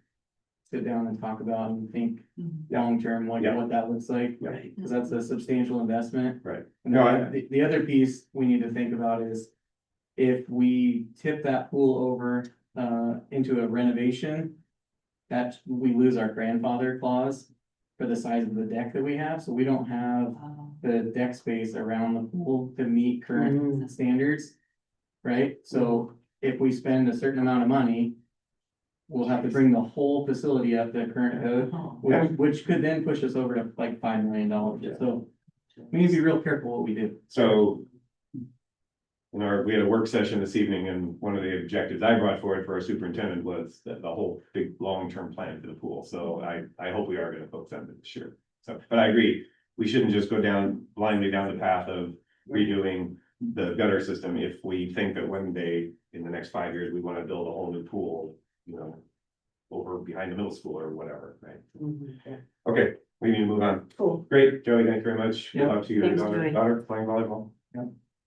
[SPEAKER 10] sit down and talk about and think long-term, like
[SPEAKER 1] Yeah.
[SPEAKER 10] what that looks like.
[SPEAKER 1] Yeah.
[SPEAKER 10] Because that's a substantial investment.
[SPEAKER 1] Right.
[SPEAKER 10] And
[SPEAKER 1] No,
[SPEAKER 10] then the other piece we need to think about is if we tip that pool over into a renovation, that we lose our grandfather clause for the size of the deck that we have, so we don't have the deck space around the pool to meet current standards. Right, so if we spend a certain amount of money, we'll have to bring the whole facility up to current code, which could then push us over to like $5 million. So we need to be real careful what we do.
[SPEAKER 1] So. We had a work session this evening and one of the objectives I brought forward for our superintendent was that the whole big long-term plan for the pool. So I hope we are gonna focus on it this year. So, but I agree, we shouldn't just go blindly down the path of redoing the gutter system if we think that one day in the next 5 years, we wanna build a whole new pool, you know. Over behind the middle school or whatever, right? Okay, we need to move on.
[SPEAKER 6] Cool.
[SPEAKER 1] Great, Joey, thank you very much. We'll
[SPEAKER 10] Yeah.
[SPEAKER 1] talk to you,
[SPEAKER 2] Thanks,
[SPEAKER 1] daughter,
[SPEAKER 2] Joey.
[SPEAKER 1] daughter playing volleyball.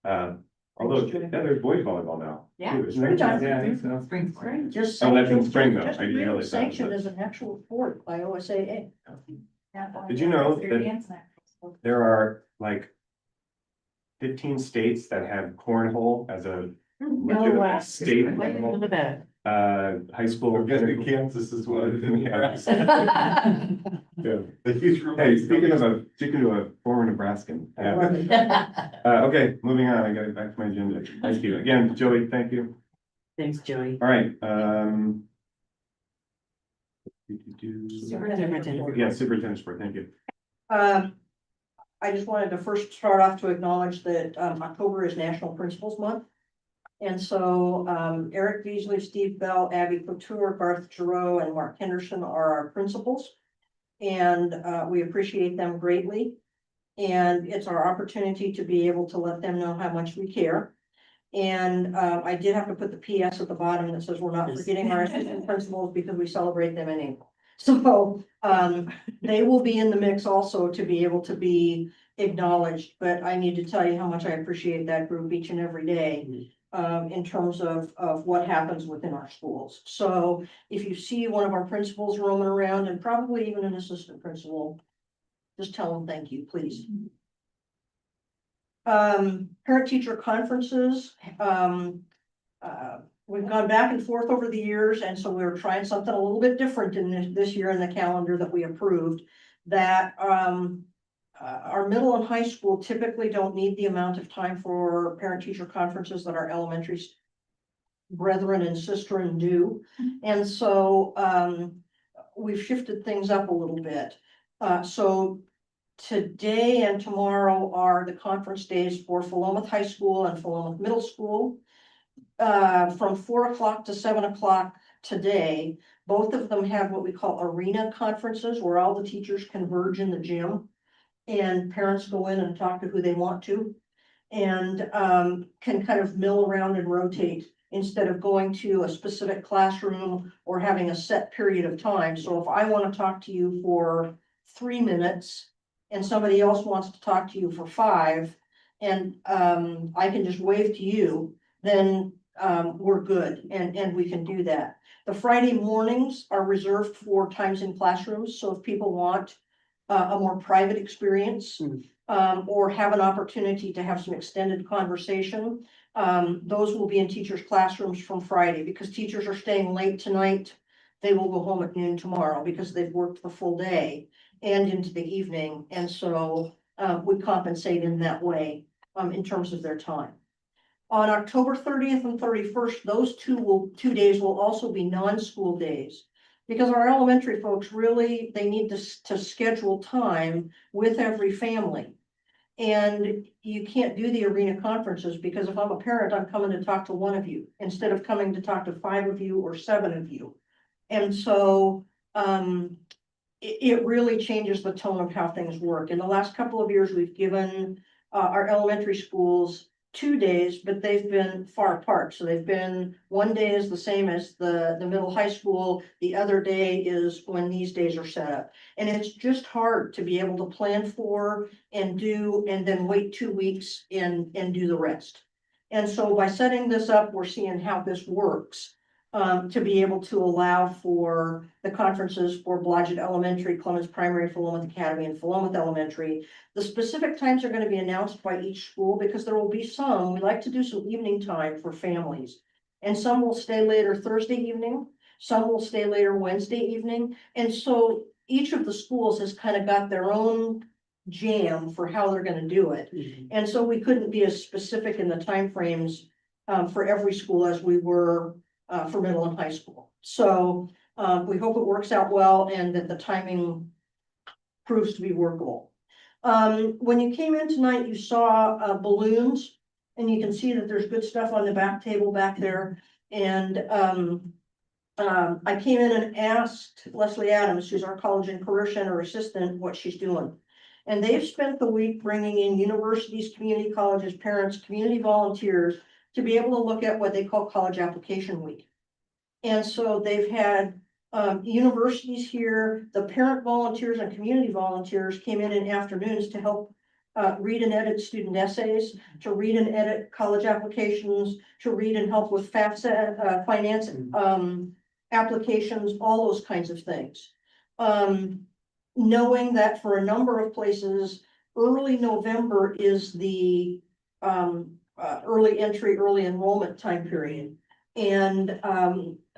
[SPEAKER 10] Yeah.
[SPEAKER 1] Although,
[SPEAKER 6] Thanks, Joey.
[SPEAKER 1] yeah, there's boys volleyball now.
[SPEAKER 4] Yeah.
[SPEAKER 1] too, isn't there?
[SPEAKER 6] Springtime.
[SPEAKER 10] Yeah, I think so.
[SPEAKER 4] Spring sport.
[SPEAKER 6] Just.
[SPEAKER 1] Oh, that's in
[SPEAKER 6] sanctioned-
[SPEAKER 1] spring, though.
[SPEAKER 6] just
[SPEAKER 1] I didn't
[SPEAKER 6] really
[SPEAKER 1] realize that,
[SPEAKER 6] Sanctioned
[SPEAKER 1] but-
[SPEAKER 6] as an actual sport by OSAA.
[SPEAKER 1] Did you know that there are like 15 states that have cornhole as a legitimate state high school?
[SPEAKER 3] I'm guessing Kansas is one of them.
[SPEAKER 1] Yeah. Yeah. Hey, speaking of a former Nebraskan. Yeah. Okay, moving on. I gotta back to my agenda. Thank you again, Joey. Thank you.
[SPEAKER 2] Thanks, Joey.
[SPEAKER 1] All right,
[SPEAKER 2] Superintendent.
[SPEAKER 1] yeah, superintendent sport, thank you.
[SPEAKER 6] I just wanted to first start off to acknowledge that, October is National Principals Month. And so, Eric Beasley, Steve Bell, Abby Couture, Garth Giroux, and Mark Henderson are our principals. And, we appreciate them greatly. And it's our opportunity to be able to let them know how much we care. And, I did have to put the PS at the bottom that says we're not forgetting our assistant principals because we celebrate them in April. So, they will be in the mix also to be able to be acknowledged, but I need to tell you how much I appreciate that group each and every day. In terms of what happens within our schools. So if you see one of our principals roaming around and probably even an assistant principal, just tell them thank you, please. Parent teacher conferences, we've gone back and forth over the years, and so we were trying something a little bit different in this year in the calendar that we approved. That our middle and high school typically don't need the amount of time for parent teacher conferences that our elementary brethren and sistren do. And so we've shifted things up a little bit. So today and tomorrow are the conference days for Philomath High School and Philomath Middle School. From 4 o'clock to 7 o'clock today, both of them have what we call arena conferences where all the teachers converge in the gym. And parents go in and talk to who they want to. And can kind of mill around and rotate instead of going to a specific classroom or having a set period of time. So if I want to talk to you for 3 minutes and somebody else wants to talk to you for 5, and I can just wave to you, then we're good and we can do that. The Friday mornings are reserved for times in classrooms, so if people want a more private experience, or have an opportunity to have some extended conversation, those will be in teachers' classrooms from Friday, because teachers are staying late tonight. They will go home at noon tomorrow because they've worked the full day and into the evening, and so we compensate in that way, in terms of their time. On October 30th and 31st, those two days will also be non-school days. Because our elementary folks really, they need to schedule time with every family. And you can't do the arena conferences, because if I'm a parent, I'm coming to talk to one of you instead of coming to talk to 5 of you or 7 of you. And so, it really changes the tone of how things work. In the last couple of years, we've given our elementary schools 2 days, but they've been far apart. So they've been, one day is the same as the middle high school. The other day is when these days are set up. And it's just hard to be able to plan for and do, and then wait 2 weeks and do the rest. And so by setting this up, we're seeing how this works. To be able to allow for the conferences for Blodgett Elementary, Clemens Primary, Philomath Academy, and Philomath Elementary. The specific times are going to be announced by each school, because there will be some, we like to do some evening time for families. And some will stay later Thursday evening, some will stay later Wednesday evening. And so each of the schools has kind of got their own jam for how they're going to do it. And so we couldn't be as specific in the timeframes for every school as we were for middle and high school. So we hope it works out well and that the timing proves to be workable. When you came in tonight, you saw balloons, and you can see that there's good stuff on the back table back there. And I came in and asked Leslie Adams, who's our College and Career Center assistant, what she's doing. And they've spent the week bringing in universities, community colleges, parents, community volunteers to be able to look at what they call College Application Week. And so they've had universities here, the parent volunteers and community volunteers came in afternoons to help read and edit student essays, to read and edit college applications, to read and help with FAFSA, finance applications, all those kinds of things. Knowing that for a number of places, early November is the early entry, early enrollment time period. And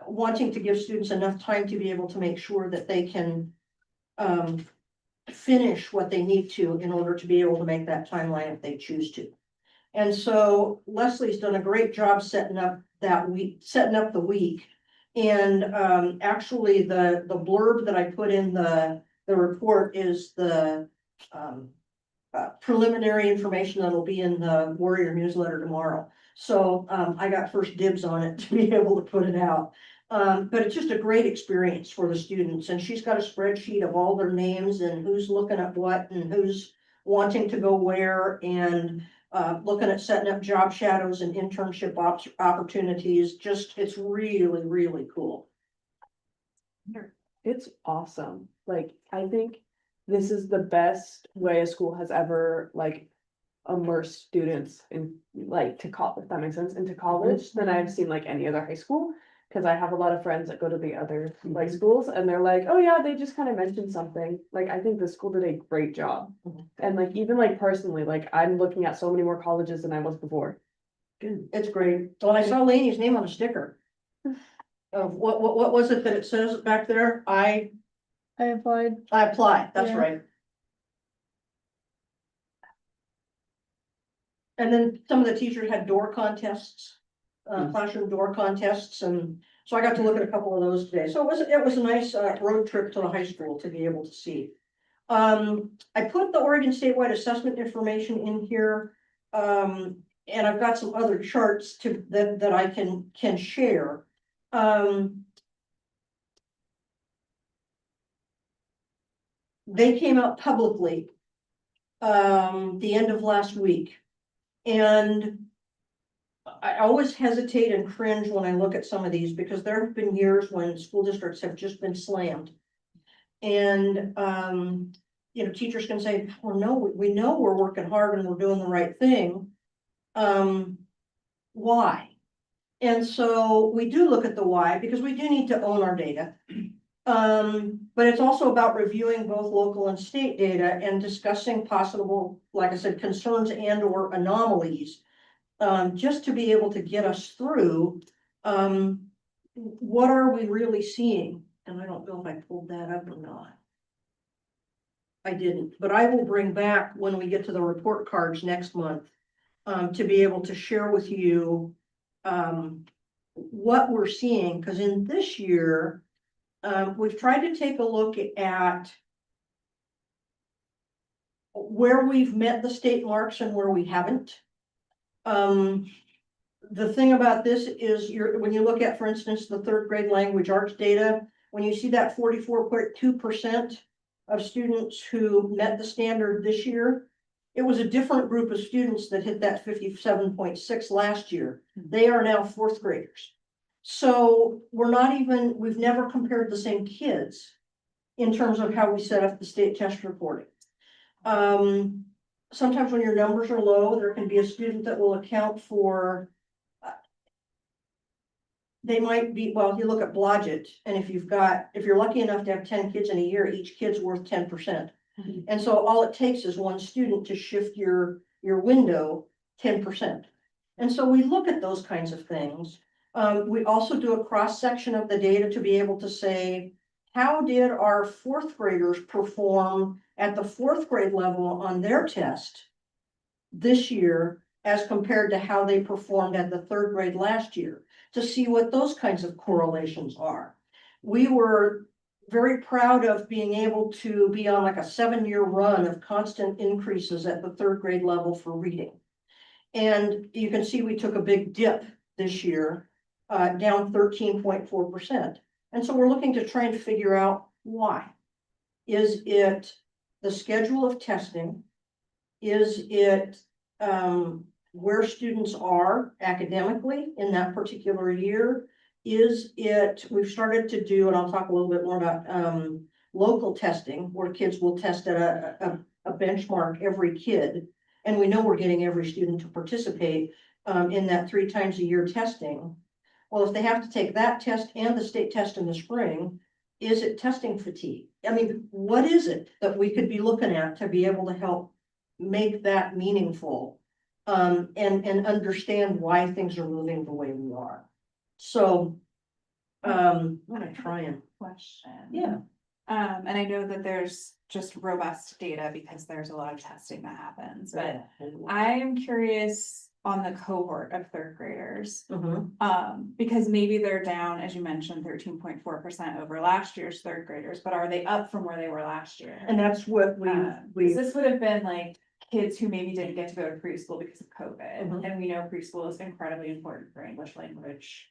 [SPEAKER 6] wanting to give students enough time to be able to make sure that they can finish what they need to in order to be able to make that timeline if they choose to. And so Leslie's done a great job setting up that week, setting up the week. And actually the blurb that I put in the report is the preliminary information that'll be in the Warrior newsletter tomorrow. So I got first dibs on it to be able to put it out. But it's just a great experience for the students. And she's got a spreadsheet of all their names and who's looking at what and who's wanting to go where, and looking at setting up job shadows and internship opportunities. Just, it's really, really cool.
[SPEAKER 7] It's awesome. Like, I think this is the best way a school has ever like immersed students in like to college, if that makes sense, into college than I've seen like any other high school. Cause I have a lot of friends that go to the other like schools and they're like, oh yeah, they just kind of mentioned something. Like, I think the school did a great job. And like, even like personally, like I'm looking at so many more colleges than I was before.
[SPEAKER 6] It's great. Well, I saw Lainey's name on a sticker. Of what was it that it says back there? I applied. That's
[SPEAKER 7] Yeah.
[SPEAKER 6] right. And then some of the teachers had door contests, classroom door contests, and so I got to look at a couple of those today. So it was a nice road trip to the high school to be able to see. I put the Oregon statewide assessment information in here, and I've got some other charts that I can share. They came out publicly the end of last week. And I always hesitate and cringe when I look at some of these, because there have been years when school districts have just been slammed. And you know, teachers can say, well, no, we know we're working hard and we're doing the right thing. Why? And so we do look at the why, because we do need to own our data. But it's also about reviewing both local and state data and discussing possible, like I said, concerns and or anomalies. Just to be able to get us through, what are we really seeing? And I don't know if I pulled that up or not. I didn't, but I will bring back when we get to the report cards next month, to be able to share with you, what we're seeing, because in this year, we've tried to take a look at where we've met the state marks and where we haven't. The thing about this is when you look at, for instance, the third grade language arts data, when you see that 44.2% of students who met the standard this year, it was a different group of students that hit that 57.6 last year. They are now fourth graders. So we've never compared the same kids in terms of how we set up the state test reporting. Sometimes when your numbers are low, there can be a student that will account for, they might be, well, you look at Blodgett, and if you're lucky enough to have 10 kids in a year, each kid's worth 10%. And so all it takes is one student to shift your window 10%. And so we look at those kinds of things. We also do a cross-section of the data to be able to say, how did our fourth graders perform at the fourth grade level on their test this year as compared to how they performed at the third grade last year, to see what those kinds of correlations are. We were very proud of being able to be on like a 7-year run of constant increases at the third grade level for reading. And you can see we took a big dip this year, down 13.4%. And so we're looking to try and figure out why. Is it the schedule of testing? Is it where students are academically in that particular year? Is it, we've started to do, and I'll talk a little bit more about local testing, where kids will test at a benchmark every kid. And we know we're getting every student to participate in that 3 times a year testing. Well, if they have to take that test and the state test in the spring, is it testing fatigue? I mean, what is it that we could be looking at to be able to help make that meaningful, and understand why things are moving the way we are? So, I'm gonna try and,
[SPEAKER 5] Question.
[SPEAKER 6] yeah.
[SPEAKER 5] And I know that there's just robust data because there's a lot of testing that happens, but I am curious on the cohort of third graders. Because maybe they're down, as you mentioned, 13.4% over last year's third graders, but are they up from where they were last year?
[SPEAKER 6] And that's what we
[SPEAKER 5] 'Cause this would have been like kids who maybe didn't get to go to preschool because of COVID, and we know preschool is incredibly important for English language.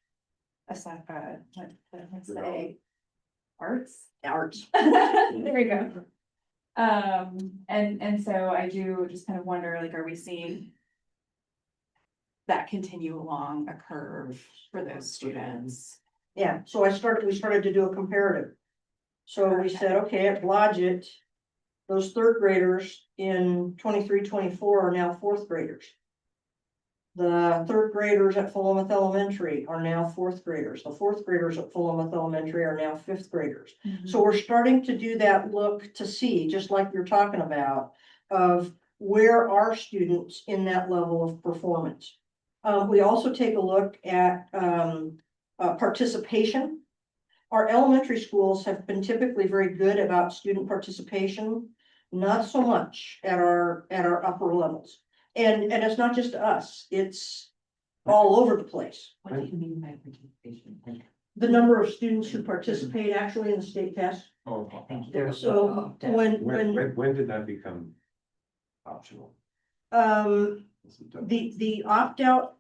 [SPEAKER 5] Let's say arts. There we go. And so I do just kind of wonder, like, are we seeing that continue along a curve for those students?
[SPEAKER 6] Yeah, so we started to do a comparative. So we said, okay, at Blodgett, those third graders in 23-24 are now fourth graders. The third graders at Philomath Elementary are now fourth graders. The fourth graders at Philomath Elementary are now fifth graders. So we're starting to do that look to see, just like you're talking about, of where are students in that level of performance. We also take a look at participation. Our elementary schools have been typically very good about student participation, not so much at our upper levels. And it's not just us, it's all over the place.
[SPEAKER 4] What do you mean by participation? Like,
[SPEAKER 6] The number of students who participate actually in the state test. So
[SPEAKER 1] When did that become optional?
[SPEAKER 6] The opt-out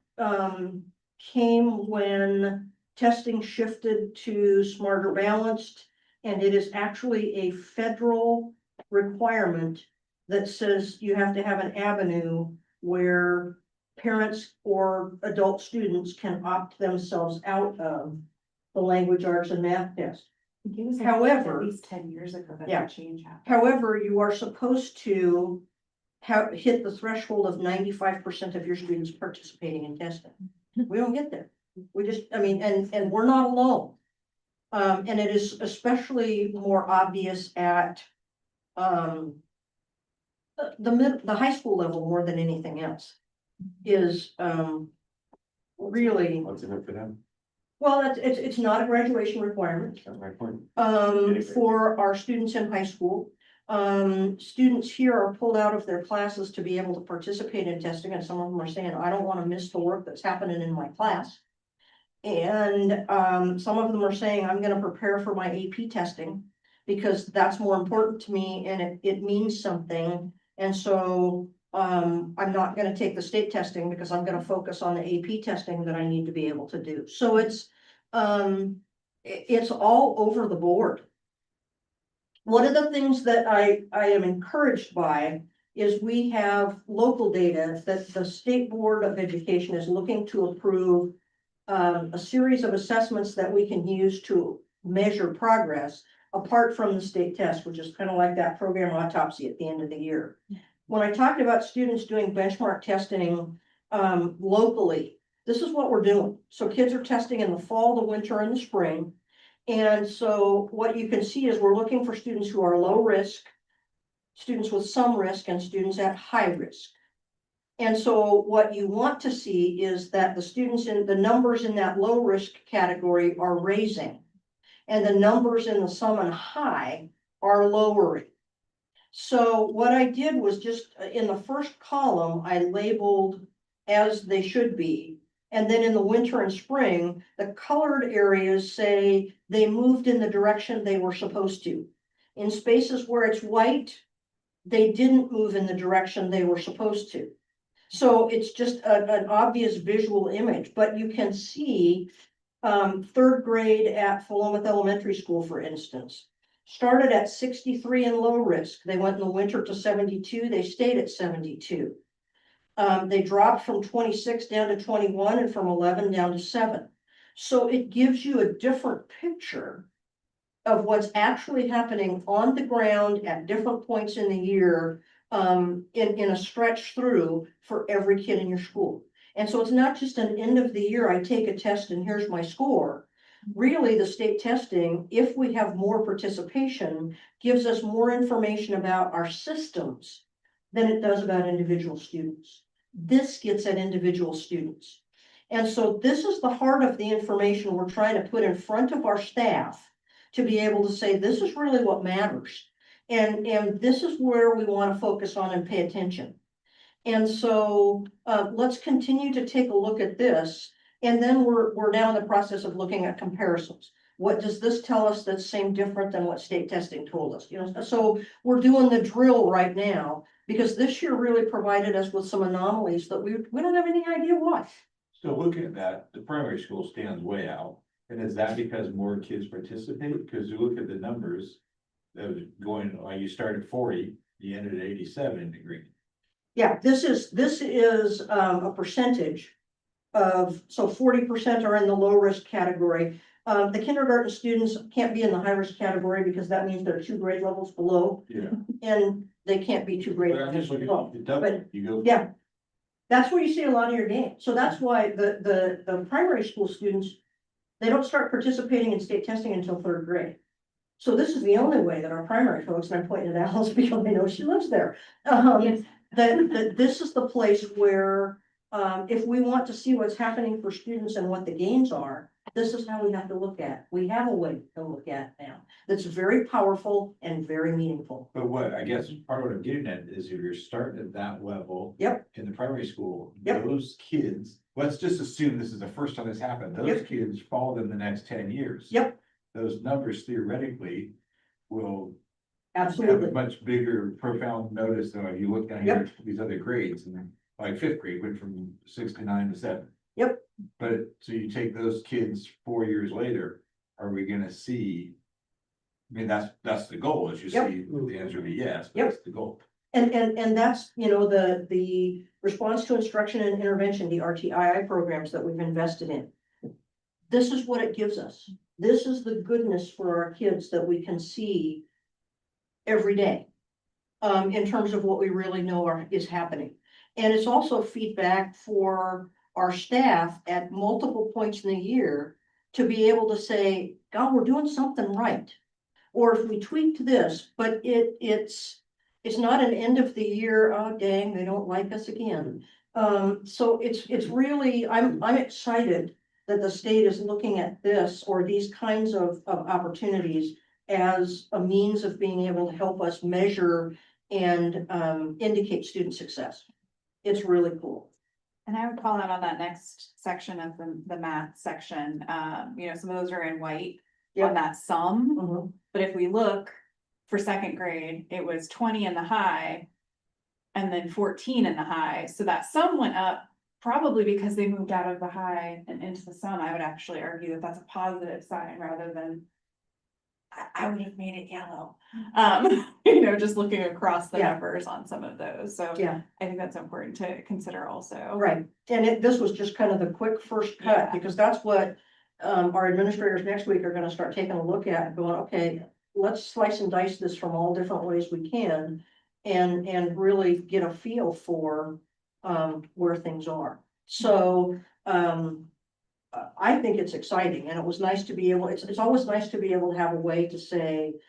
[SPEAKER 6] came when testing shifted to Smarter Balanced, and it is actually a federal requirement that says you have to have an avenue where parents or adult students can opt themselves out of the language arts and math test. However,
[SPEAKER 5] at least 10 years ago that
[SPEAKER 6] yeah.
[SPEAKER 5] that change happened.
[SPEAKER 6] However, you are supposed to hit the threshold of 95% of your students participating in testing. We don't get there. We just, I mean, and we're not alone. And it is especially more obvious at, the high school level more than anything else is, really,
[SPEAKER 1] What's in it for them?
[SPEAKER 6] well, it's not a graduation requirement.
[SPEAKER 1] That's my point.
[SPEAKER 6] For our students in high school. Students here are pulled out of their classes to be able to participate in testing, and some of them are saying, I don't want to miss the work that's happening in my class. And, some of them are saying, I'm gonna prepare for my AP testing, because that's more important to me and it means something. And so, I'm not gonna take the state testing because I'm gonna focus on the AP testing that I need to be able to do. So it's all over the board. One of the things that I am encouraged by is we have local data that the State Board of Education is looking to approve a series of assessments that we can use to measure progress apart from the state test, which is kind of like that program autopsy at the end of the year. When I talked about students doing benchmark testing locally, this is what we're doing. So kids are testing in the fall, the winter, and the spring. And so what you can see is we're looking for students who are low risk, students with some risk, and students at high risk. And so what you want to see is that the students in the numbers in that low risk category are raising, and the numbers in the some and high are lowering. So what I did was just in the first column, I labeled as they should be. And then in the winter and spring, the colored areas say they moved in the direction they were supposed to. In spaces where it's white, they didn't move in the direction they were supposed to. So it's just an obvious visual image, but you can see third grade at Philomath Elementary School, for instance, started at 63 in low risk. They went in the winter to 72. They stayed at 72. They dropped from 26 down to 21 and from 11 down to 7. So it gives you a different picture of what's actually happening on the ground at different points in the year, in a stretch through for every kid in your school. And so it's not just an end of the year, I take a test and here's my score. Really, the state testing, if we have more participation, gives us more information about our systems than it does about individual students. This gets at individual students. And so this is the heart of the information we're trying to put in front of our staff to be able to say, this is really what matters. And this is where we want to focus on and pay attention. And so let's continue to take a look at this. And then we're now in the process of looking at comparisons. What does this tell us that's same different than what state testing told us? You know, so we're doing the drill right now because this year really provided us with some anomalies that we don't have any idea why.
[SPEAKER 3] So looking at that, the primary school stands way out. And is that because more kids participate? Because you look at the numbers, that was going, you start at 40, you ended at 87 in the green.
[SPEAKER 6] Yeah, this is a percentage of, so 40% are in the low risk category. The kindergarten students can't be in the high risk category because that means they're 2 grade levels below,
[SPEAKER 3] Yeah.
[SPEAKER 6] and they can't be 2 grade
[SPEAKER 3] But I'm
[SPEAKER 6] levels
[SPEAKER 3] just looking
[SPEAKER 6] below.
[SPEAKER 3] at the double, you go.
[SPEAKER 6] Yeah, that's where you see a lot of your gains. So that's why the primary school students, they don't start participating in state testing until 3rd grade. So this is the only way that our primary folks, and I'm pointing at Alice because they know she lives there.
[SPEAKER 9] Yes.
[SPEAKER 6] That this is the place where, if we want to see what's happening for students and what the gains are, this is how we have to look at. We have a way to look at now that's very powerful and very meaningful.
[SPEAKER 3] But what, I guess, part of what I'm getting at is if you're starting at that level.
[SPEAKER 6] Yep.
[SPEAKER 3] In the primary school,
[SPEAKER 6] Yep.
[SPEAKER 3] those kids, let's just assume this is the first time this happened, those
[SPEAKER 6] Yep.
[SPEAKER 3] kids fall in the next 10 years.
[SPEAKER 6] Yep,
[SPEAKER 3] Those numbers theoretically will have a
[SPEAKER 6] absolutely.
[SPEAKER 3] much bigger profound notice than if you look down here at these other grades, and then, like 5th grade went from 6 to 9 to 7.
[SPEAKER 6] Yep.
[SPEAKER 3] But so you take those kids 4 years later, are we gonna see? I mean, that's the goal, as you
[SPEAKER 6] Yep.
[SPEAKER 3] see, the answer would be yes, but
[SPEAKER 6] Yep.
[SPEAKER 3] that's the goal.
[SPEAKER 6] And that's, you know, the response to instruction and intervention, the RTII programs that we've invested in. This is what it gives us. This is the goodness for our kids that we can see every day. In terms of what we really know is happening. And it's also feedback for our staff at multiple points in the year to be able to say, God, we're doing something right. Or if we tweaked this, but it's not an end of the year, oh dang, they don't like us again. So it's really, I'm excited that the state is looking at this or these kinds of opportunities as a means of being able to help us measure and indicate student success. It's really cool.
[SPEAKER 5] And I would call out on that next section of the math section, some of those are in white
[SPEAKER 6] Yep.
[SPEAKER 5] on that sum.
[SPEAKER 6] Mhm.
[SPEAKER 5] But if we look for second grade, it was 20 in the high. And then 14 in the high, so that sum went up probably because they moved out of the high and into the sum. I would actually argue that that's a positive sign rather than. I would have made it yellow, just looking across the
[SPEAKER 6] Yeah.
[SPEAKER 5] numbers on some of those, so.
[SPEAKER 6] Yeah.
[SPEAKER 5] I think that's important to consider also.
[SPEAKER 6] Right, and this was just kind of the quick first cut,
[SPEAKER 5] Yeah.
[SPEAKER 6] because that's what our administrators next week are gonna start taking a look at, and going, okay, let's slice and dice this from all different ways we can, and really get a feel for where things are. So I think it's exciting, and it was nice to be able, it's always nice to be able to have a way to say,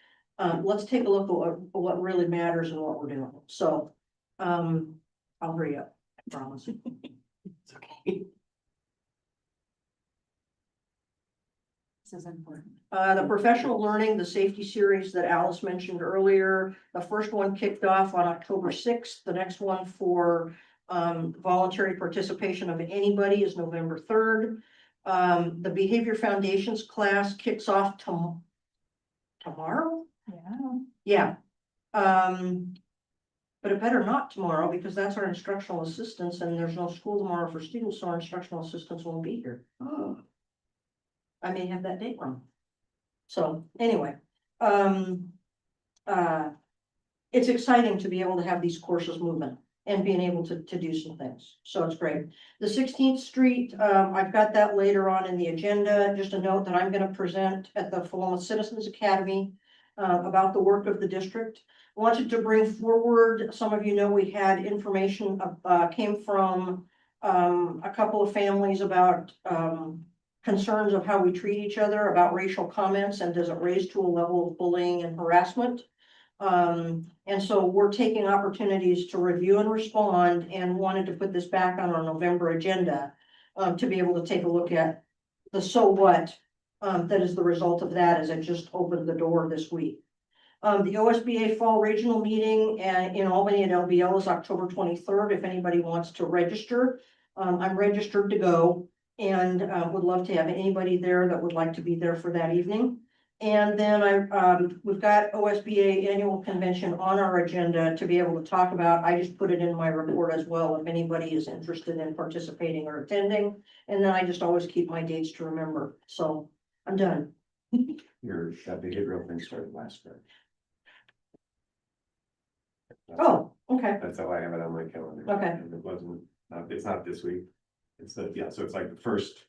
[SPEAKER 6] let's take a look at what really matters and what we're doing. So I'll hurry up, I promise.
[SPEAKER 5] It's okay. This is important.
[SPEAKER 6] The professional learning, the safety series that Alice mentioned earlier, the first one kicked off on October 6th. The next one for voluntary participation of anybody is November 3rd. The Behavior Foundations class kicks off tomorrow?
[SPEAKER 5] Yeah.
[SPEAKER 6] Yeah. But it better not tomorrow, because that's our instructional assistants, and there's no school tomorrow for students, so our instructional assistants won't be here. I may have that date wrong. So anyway, it's exciting to be able to have these courses moving and being able to do some things. So it's great. The 16th Street, I've got that later on in the agenda. Just a note that I'm going to present at the Philomath Citizens Academy about the work of the district. Wanted to bring forward, some of you know, we had information came from a couple of families about concerns of how we treat each other, about racial comments, and does it raise to a level of bullying and harassment. And so we're taking opportunities to review and respond, and wanted to put this back on our November agenda to be able to take a look at the so what that is the result of that, as it just opened the door this week. The OSBA Fall Regional Meeting in Albany at LBL is October 23rd. If anybody wants to register, I'm registered to go, and would love to have anybody there that would like to be there for that evening. And then we've got OSBA Annual Convention on our agenda to be able to talk about. I just put it in my report as well, if anybody is interested in participating or attending. And then I just always keep my dates to remember. So I'm done.
[SPEAKER 1] That behavioral thing started last Friday.
[SPEAKER 6] Oh, okay.
[SPEAKER 1] That's how I have it on my calendar.
[SPEAKER 6] Okay.
[SPEAKER 1] And it wasn't, it's not this week. It's so it's like the first.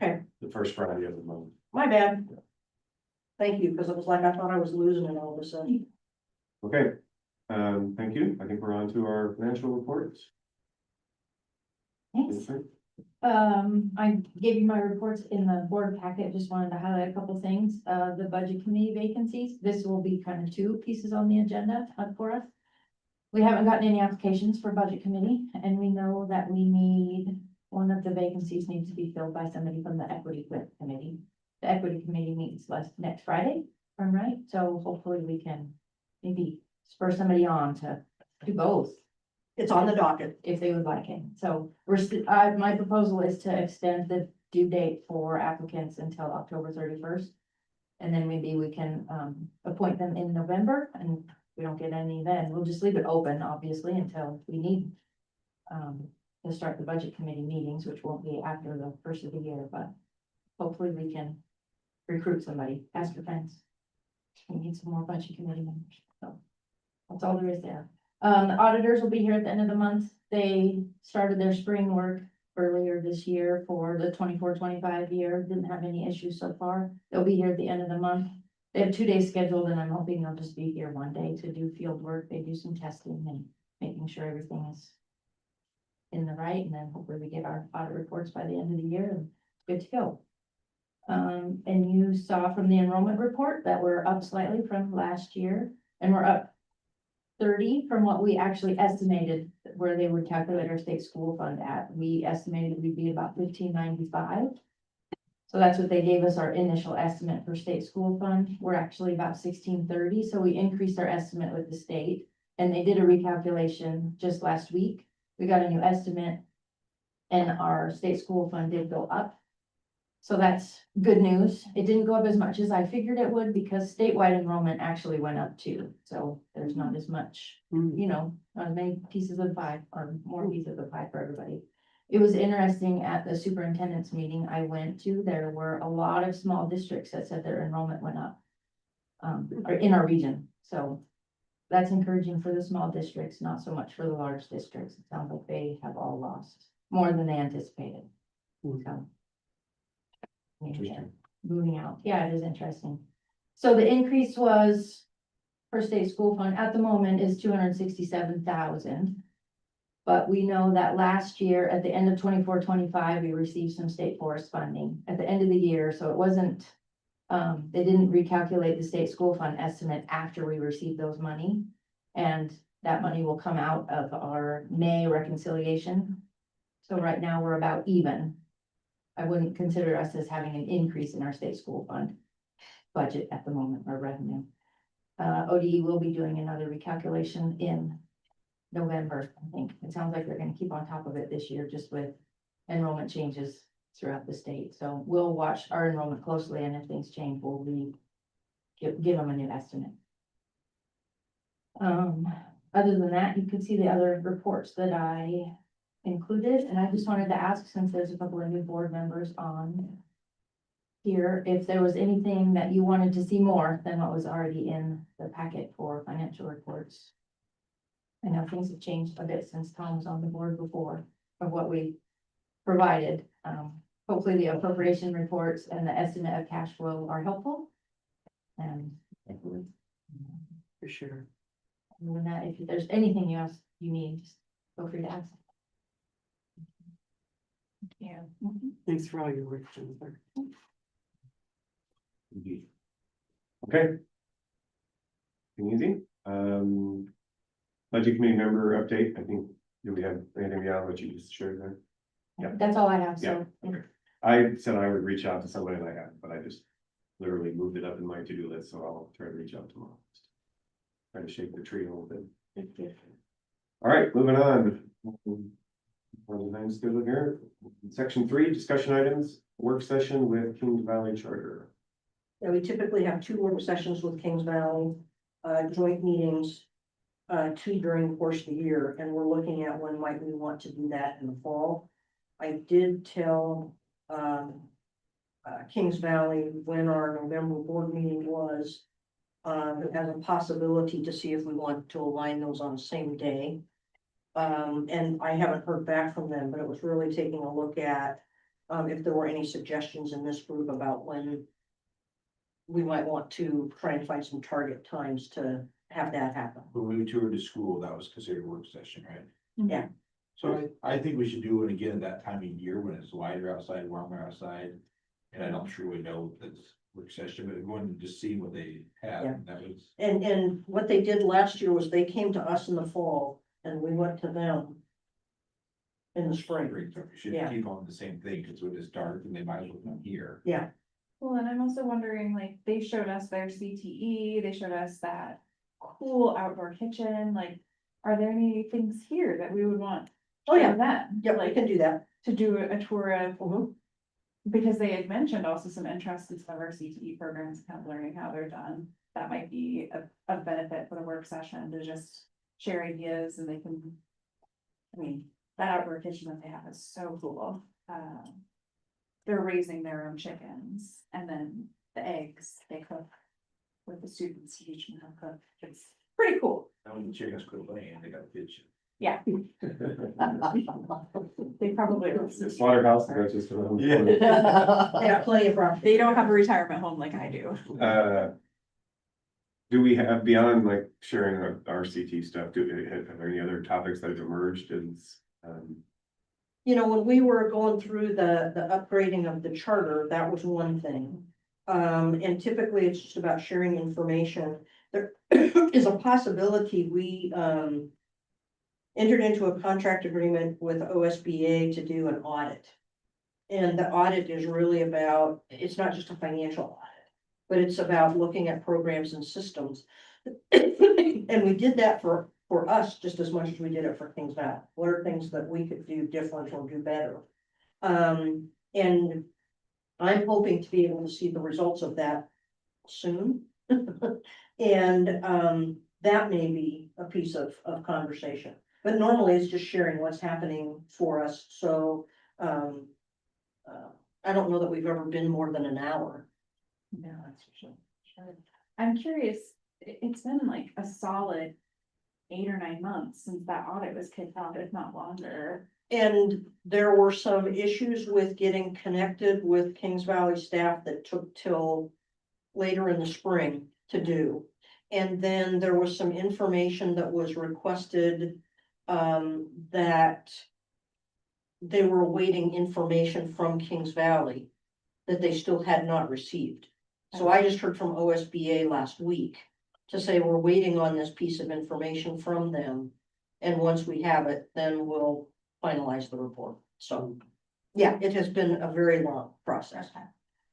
[SPEAKER 6] Okay.
[SPEAKER 1] The first Friday of the month.
[SPEAKER 6] My bad. Thank you, because it was like I thought I was losing it all of a sudden.
[SPEAKER 1] Okay, thank you. I think we're on to our financial reports.
[SPEAKER 11] Thanks. I gave you my reports in the board packet, just wanted to highlight a couple things. The budget committee vacancies, this will be kind of two pieces on the agenda for us. We haven't gotten any applications for budget committee, and we know that we need, one of the vacancies needs to be filled by somebody from the equity committee. The equity committee meets next Friday, if I'm right, so hopefully we can maybe spur somebody on to do both.
[SPEAKER 6] It's on the docket.
[SPEAKER 11] If they would like it. So my proposal is to extend the due date for applicants until October 31st. And then maybe we can appoint them in November, and if we don't get any then, we'll just leave it open, obviously, until we need to start the budget committee meetings, which won't be after the first of the year, but hopefully we can recruit somebody, ask your friends. We need some more budget committee members, so that's all there is there. The auditors will be here at the end of the month. They started their spring work earlier this year for the 24-25 year. Didn't have any issues so far. They'll be here at the end of the month. They have 2 days scheduled, and I'm hoping they'll just be here one day to do field work. They do some testing and making sure everything is in the right, and then hopefully we get our audit reports by the end of the year and good to go. And you saw from the enrollment report that we're up slightly from last year, and we're up 30 from what we actually estimated where they would calculate our state school fund at. We estimated we'd be about 1595. So that's what they gave us, our initial estimate for state school fund. We're actually about 1630, so we increased our estimate with the state. And they did a recalculation just last week. We got a new estimate, and our state school fund did go up. So that's good news. It didn't go up as much as I figured it would, because statewide enrollment actually went up too. So there's not as much, you know, not as many pieces of the pie, or more pieces of the pie for everybody. It was interesting at the superintendent's meeting I went to, there were a lot of small districts that said their enrollment went up. Or in our region, so that's encouraging for the small districts, not so much for the large districts. It sounds like they have all lost more than they anticipated. So.
[SPEAKER 1] Interesting.
[SPEAKER 11] Moving out, yeah, it is interesting. So the increase was for state school fund at the moment is 267,000. But we know that last year, at the end of 24-25, we received some state forest funding at the end of the year, so it wasn't. They didn't recalculate the state school fund estimate after we received those money. And that money will come out of our May reconciliation. So right now, we're about even. I wouldn't consider us as having an increase in our state school fund budget at the moment, or revenue. ODE will be doing another recalculation in November, I think. It sounds like they're gonna keep on top of it this year, just with enrollment changes throughout the state. So we'll watch our enrollment closely, and if things change, we'll give them a new estimate. Other than that, you can see the other reports that I included, and I just wanted to ask, since there's a couple of new board members on here, if there was anything that you wanted to see more than what was already in the packet for financial reports. I know things have changed a bit since Tom was on the board before, of what we provided. Hopefully the appropriation reports and the estimate of cash flow are helpful. And
[SPEAKER 2] For sure.
[SPEAKER 11] other than that, if there's anything else you need, just feel free to ask.
[SPEAKER 5] Yeah.
[SPEAKER 2] Thanks for all your work, Jennifer.
[SPEAKER 1] Indeed. Okay. Easy. Budget committee member update, I think, do we have anything beyond what you just shared there? Yeah.
[SPEAKER 11] That's all I have,
[SPEAKER 1] Yeah,
[SPEAKER 11] so.
[SPEAKER 1] okay. I said I would reach out to somebody and I haven't, but I just literally moved it up in my to-do list, so I'll try to reach out tomorrow. Try to shake the tree a little bit. All right, moving on. Schedule here. Section 3, discussion items, work session with Kings Valley Charter.
[SPEAKER 6] Yeah, we typically have 2 work sessions with Kings Valley, joint meetings. 2 during the course of the year, and we're looking at when might we want to do that in the fall. I did tell, Kings Valley when our November board meeting was, as a possibility to see if we want to align those on the same day. And I haven't heard back from them, but it was really taking a look at, if there were any suggestions in this group about when we might want to try and find some target times to have that happen.
[SPEAKER 3] When we toured the school, that was considered a work session, right?
[SPEAKER 6] Yeah.
[SPEAKER 3] So I think we should do it again at that time of year when it's lighter outside, warmer outside. And I don't sure we know that's work session, but going and just seeing what they have,
[SPEAKER 6] Yeah.
[SPEAKER 3] that was.
[SPEAKER 6] And what they did last year was they came to us in the fall and we went to them in the spring.
[SPEAKER 3] We should
[SPEAKER 6] Yeah.
[SPEAKER 3] keep on the same thing, because when it's dark and they might as well come here.
[SPEAKER 6] Yeah,
[SPEAKER 5] Well, and I'm also wondering, like, they showed us their CTE, they showed us that cool outdoor kitchen, like, are there any things here that we would want?
[SPEAKER 6] Oh, yeah.
[SPEAKER 5] for them?
[SPEAKER 6] yeah, I
[SPEAKER 5] Like,
[SPEAKER 6] can do that.
[SPEAKER 5] to do a tour of,
[SPEAKER 6] Mhm.
[SPEAKER 5] because they had mentioned also some interest in some of our CTE programs, kind of learning how they're done. That might be a benefit for the work session to just share ideas, and they can. I mean, that outdoor kitchen that they have is so cool. They're raising their own chickens, and then the eggs they cook with the students to teach them how to cook. It's pretty cool.
[SPEAKER 3] Now when the chickens quit laying, they got a kitchen.
[SPEAKER 5] Yeah, they probably.
[SPEAKER 1] The slaughterhouse, that's just.
[SPEAKER 3] Yeah.
[SPEAKER 6] They have plenty of property.
[SPEAKER 5] They don't have a retirement home like I do.
[SPEAKER 1] Do we have, beyond like sharing our CT stuff, are there any other topics that have emerged as
[SPEAKER 6] you know, when we were going through the upgrading of the charter, that was one thing. And typically it's just about sharing information. There is a possibility we, entered into a contract agreement with OSBA to do an audit. And the audit is really about, it's not just a financial audit, but it's about looking at programs and systems. And we did that for us just as much as we did it for Kings Valley. What are things that we could do different or do better? And I'm hoping to be able to see the results of that soon. And that may be a piece of conversation. But normally it's just sharing what's happening for us. So I don't know that we've ever been more than an hour.
[SPEAKER 5] No, that's for sure. I'm curious, it's been like a solid 8 or 9 months since that audit was kicked off, if not longer.
[SPEAKER 6] And there were some issues with getting connected with Kings Valley staff that took till later in the spring to do. And then there was some information that was requested, that they were awaiting information from Kings Valley that they still had not received. So I just heard from OSBA last week to say we're waiting on this piece of information from them. And once we have it, then we'll finalize the report. So, yeah, it has been a very long process.
[SPEAKER 5] Okay.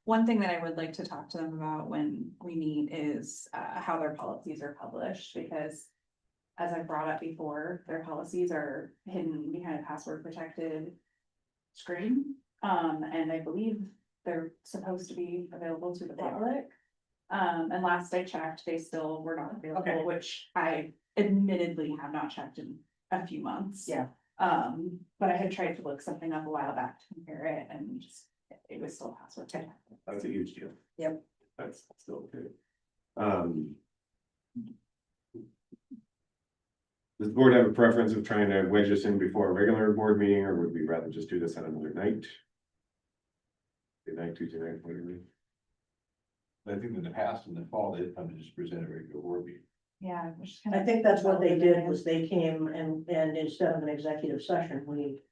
[SPEAKER 5] One thing that I would like to talk to them about when we meet is how their policies are published, because as I brought up before, their policies are hidden behind a password protected screen. And I believe they're supposed to be available to the public. And last I checked, they still were not
[SPEAKER 6] Okay.
[SPEAKER 5] available, which I admittedly have not checked in a few months.
[SPEAKER 6] Yeah.
[SPEAKER 5] But I had tried to look something up a while back to compare it, and just, it was still password protected.
[SPEAKER 1] That's a huge deal.
[SPEAKER 6] Yep.
[SPEAKER 1] That's still good. Does the board have a preference of trying to wedge this in before a regular board meeting, or would we rather just do this on another night? The night, Tuesday night, whatever.
[SPEAKER 3] I think in the past, in the fall, they'd come to just present a regular board meeting.
[SPEAKER 5] Yeah. which is
[SPEAKER 6] I
[SPEAKER 5] kind of
[SPEAKER 6] think that's what they did
[SPEAKER 5] relevant.
[SPEAKER 6] was they came and instead of an executive session, we,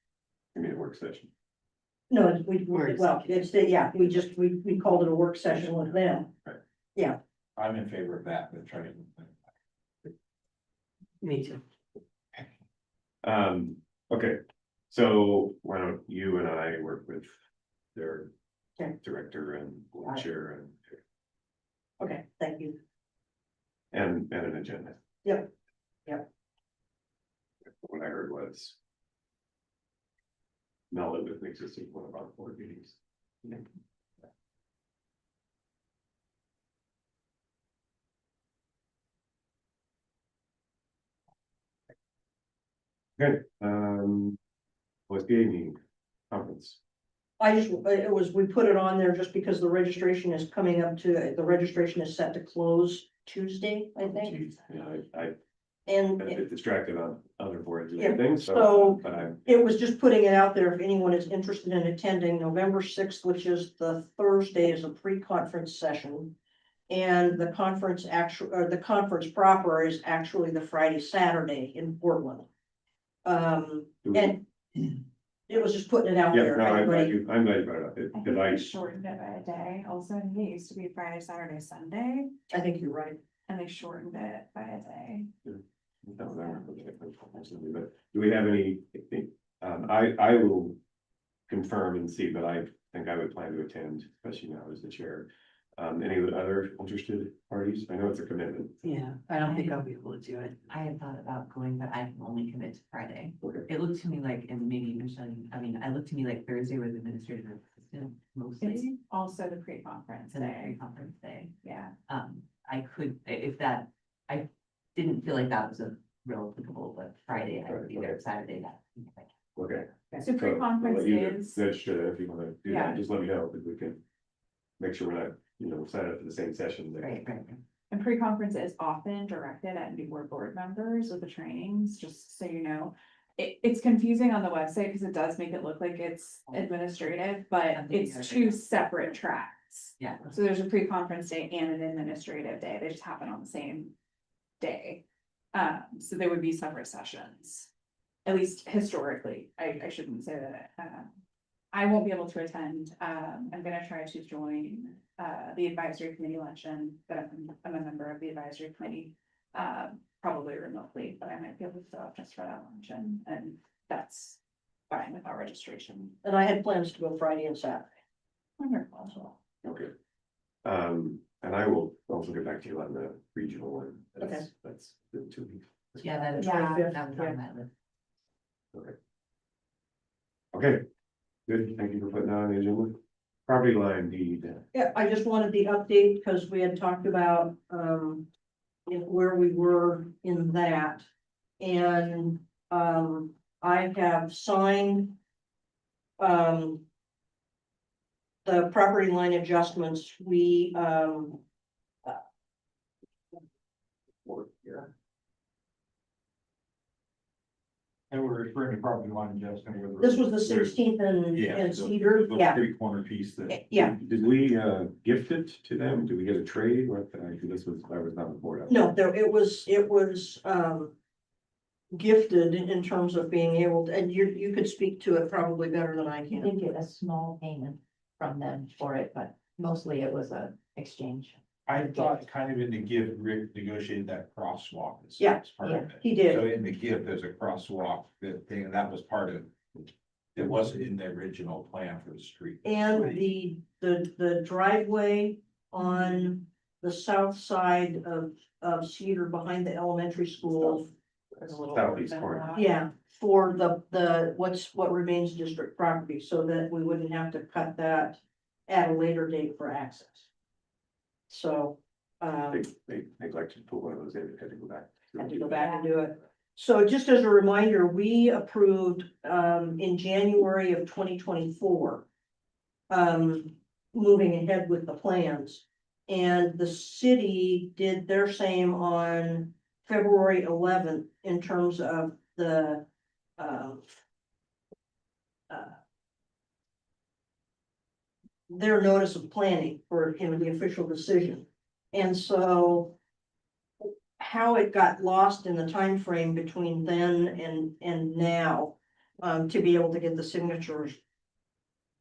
[SPEAKER 1] I mean, a work session.
[SPEAKER 6] no, well, yeah, we called it a work session with them.
[SPEAKER 3] I'm in favor of that, but trying.
[SPEAKER 2] Me too.
[SPEAKER 1] Okay, so why don't you and I work with their
[SPEAKER 6] Okay.
[SPEAKER 1] director and board chair
[SPEAKER 6] Okay, thank you.
[SPEAKER 1] and an agenda?
[SPEAKER 6] Yep. Yep.
[SPEAKER 1] What I heard was meld it with an existing one of our board meetings. Okay, OSBA meeting conference.
[SPEAKER 6] We put it on there just because the registration is coming up to, the registration is set to close Tuesday, I think.
[SPEAKER 1] Yeah, I
[SPEAKER 6] And
[SPEAKER 1] a bit distracted on other boards and
[SPEAKER 6] Yeah,
[SPEAKER 1] everything,
[SPEAKER 6] so-
[SPEAKER 1] so, but I'm,
[SPEAKER 6] it was just putting it out there if anyone is interested in attending November 6th, which is the Thursday, is a pre-conference session. And the conference the conference proper is actually the Friday, Saturday in Portland. And it was just putting it out
[SPEAKER 1] yeah,
[SPEAKER 6] there.
[SPEAKER 1] no, I'm glad
[SPEAKER 6] Anybody-
[SPEAKER 1] you brought it up,
[SPEAKER 5] I think
[SPEAKER 1] because I,
[SPEAKER 5] they shortened it by a day. Also, it used to be Friday, Saturday, Sunday,
[SPEAKER 6] I think you're right.
[SPEAKER 5] and they shortened it by a day.
[SPEAKER 1] don't remember, but do we have any, I will confirm and see, but I think I would plan to attend, especially now as the chair. Any other interested parties? I know it's a commitment.
[SPEAKER 2] Yeah, I don't think I'll be able to do it.
[SPEAKER 4] I had thought about going, but I can only commit to Friday.
[SPEAKER 1] Okay.
[SPEAKER 4] It looked to me like, and maybe Michelle, I mean, I looked to me like Thursday was administrative assistant mostly.
[SPEAKER 5] It's also the pre-conference
[SPEAKER 4] And the
[SPEAKER 5] day.
[SPEAKER 4] pre-conference day.
[SPEAKER 5] Yeah.
[SPEAKER 4] I could, if that, I didn't feel like that was a real applicable, but Friday I would be there, Saturday that.
[SPEAKER 1] Okay.
[SPEAKER 5] So
[SPEAKER 1] I'll
[SPEAKER 5] pre-conference
[SPEAKER 1] let you
[SPEAKER 5] is,
[SPEAKER 1] register that if you wanna do
[SPEAKER 5] Yeah.
[SPEAKER 1] that, just let me know, because we can make sure we're not, sign up for the same session. that-
[SPEAKER 4] Right.
[SPEAKER 5] and pre-conference is often directed at newer board members with the trainings, just so you know. It's confusing on the website because it does make it look like it's administrative, but it's 2 separate tracks.
[SPEAKER 4] Yeah.
[SPEAKER 5] So there's a pre-conference day and an administrative day. They just happen on the same day. So they would be separate sessions. at least historically, I shouldn't say that, I won't be able to attend. I'm gonna try to join, the advisory committee luncheon, but I'm a member of the advisory committee. Probably remotely, but I might be able to show up just for that luncheon, and that's fine with our registration.
[SPEAKER 6] And I had plans to go Friday and Saturday.
[SPEAKER 5] Wonderful.
[SPEAKER 6] So,
[SPEAKER 1] Okay. And I will also get back to you on the regional one. That's the 2 weeks.
[SPEAKER 4] Yeah, that is,
[SPEAKER 6] Yeah.
[SPEAKER 4] that was on that list.
[SPEAKER 1] Okay, good, thank you for putting that on the agenda. Property line deed.
[SPEAKER 6] yeah, I just wanted the update because we had talked about, where we were in that. And, I have signed, the property line adjustments, we,
[SPEAKER 3] And we're referring to property line adjustment. where
[SPEAKER 6] this was the 16th and Cedar,
[SPEAKER 3] the
[SPEAKER 6] yeah,
[SPEAKER 3] three-corner piece that.
[SPEAKER 6] yeah.
[SPEAKER 1] Did we gift it to them? Did we get a trade? What, this was, I was not before.
[SPEAKER 6] No, it was, gifted in terms of being able to, and you could speak to it probably better than I
[SPEAKER 11] We
[SPEAKER 6] can.
[SPEAKER 11] did get a small payment from them for it, but mostly it was a exchange.
[SPEAKER 3] I thought kind of in the gift, Rick negotiated that crosswalk. as
[SPEAKER 6] Yeah,
[SPEAKER 3] part of it.
[SPEAKER 6] He did.
[SPEAKER 3] So in the gift, there's a crosswalk, that thing, and that was part of, it wasn't in the original plan for the street.
[SPEAKER 6] And the driveway on the south side of Cedar behind the elementary school.
[SPEAKER 1] Southeast corner.
[SPEAKER 6] Yeah, for what remains district property, so that we wouldn't have to cut that at a later date for access. So,
[SPEAKER 1] They neglected to put one of those in, had to go back.
[SPEAKER 6] had to go back and do it. So just as a reminder, we approved, in January of 2024. Moving ahead with the plans. And the city did their same on February 11th in terms of the, their notice of planning for him, the official decision. And so how it got lost in the time frame between then and now, to be able to get the signatures,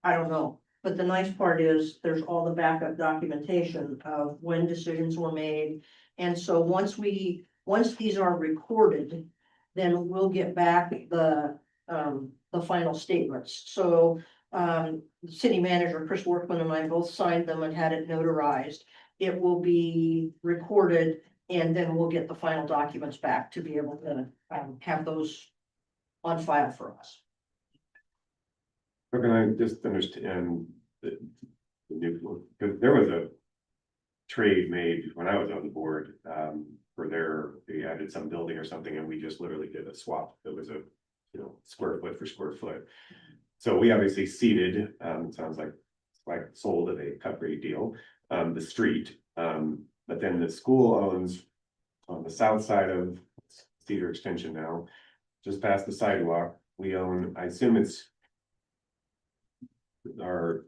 [SPEAKER 6] I don't know. But the nice part is there's all the backup documentation of when decisions were made. And so once these are recorded, then we'll get back the final statements. So, city manager Chris Workman and I both signed them and had it notarized. It will be recorded, and then we'll get the final documents back to be able to, have those on file for us.
[SPEAKER 1] How can I just understand the new, because there was a trade made when I was on the board, they added some building or something, and we just literally did a swap. It was a, square foot for square foot. So we obviously ceded, it sounds like sold at a cut rate deal, the street. But then the school owns on the south side of Cedar Extension now, just past the sidewalk, we own, I assume it's our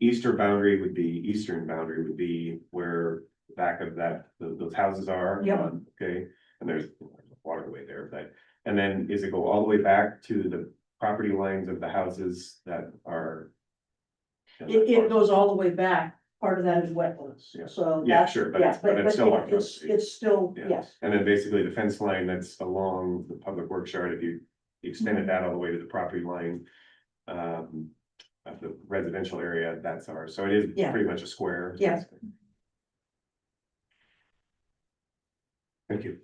[SPEAKER 1] eastern boundary would be where the back of those houses are.
[SPEAKER 6] Yep.
[SPEAKER 1] Okay, and there's a waterway there, but, and then is it go all the way back to the property lines of the houses that are?
[SPEAKER 6] It goes all the way back. Part of that is wetlands,
[SPEAKER 1] Yeah.
[SPEAKER 6] so.
[SPEAKER 1] Yeah,
[SPEAKER 6] that's-
[SPEAKER 1] sure, but
[SPEAKER 6] yeah,
[SPEAKER 1] it's still on
[SPEAKER 6] it's still,
[SPEAKER 1] Yeah.
[SPEAKER 6] yes,
[SPEAKER 1] And then basically the fence line that's along the public works yard, if you extended that all the way to the property line. Of the residential area, that's ours, so it is
[SPEAKER 6] Yeah.
[SPEAKER 1] pretty much a square.
[SPEAKER 6] Yeah.
[SPEAKER 1] Thank you.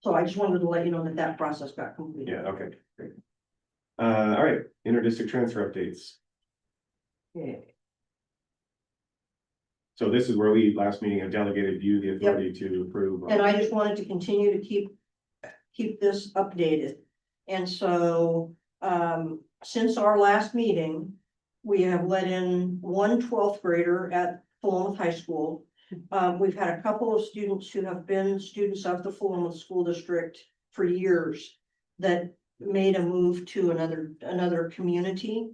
[SPEAKER 6] so I just wanted to let you know that process got completed.
[SPEAKER 1] Yeah, okay, great. All right, inter-district transfer updates.
[SPEAKER 6] Yeah.
[SPEAKER 1] So this is where we, last meeting, have delegated you the authority to approve.
[SPEAKER 6] And I just wanted to continue to keep this updated. And so, since our last meeting, we have let in one 12th grader at Philomath High School. We've had a couple of students who have been students of the Philomath School District for years that made a move to another community.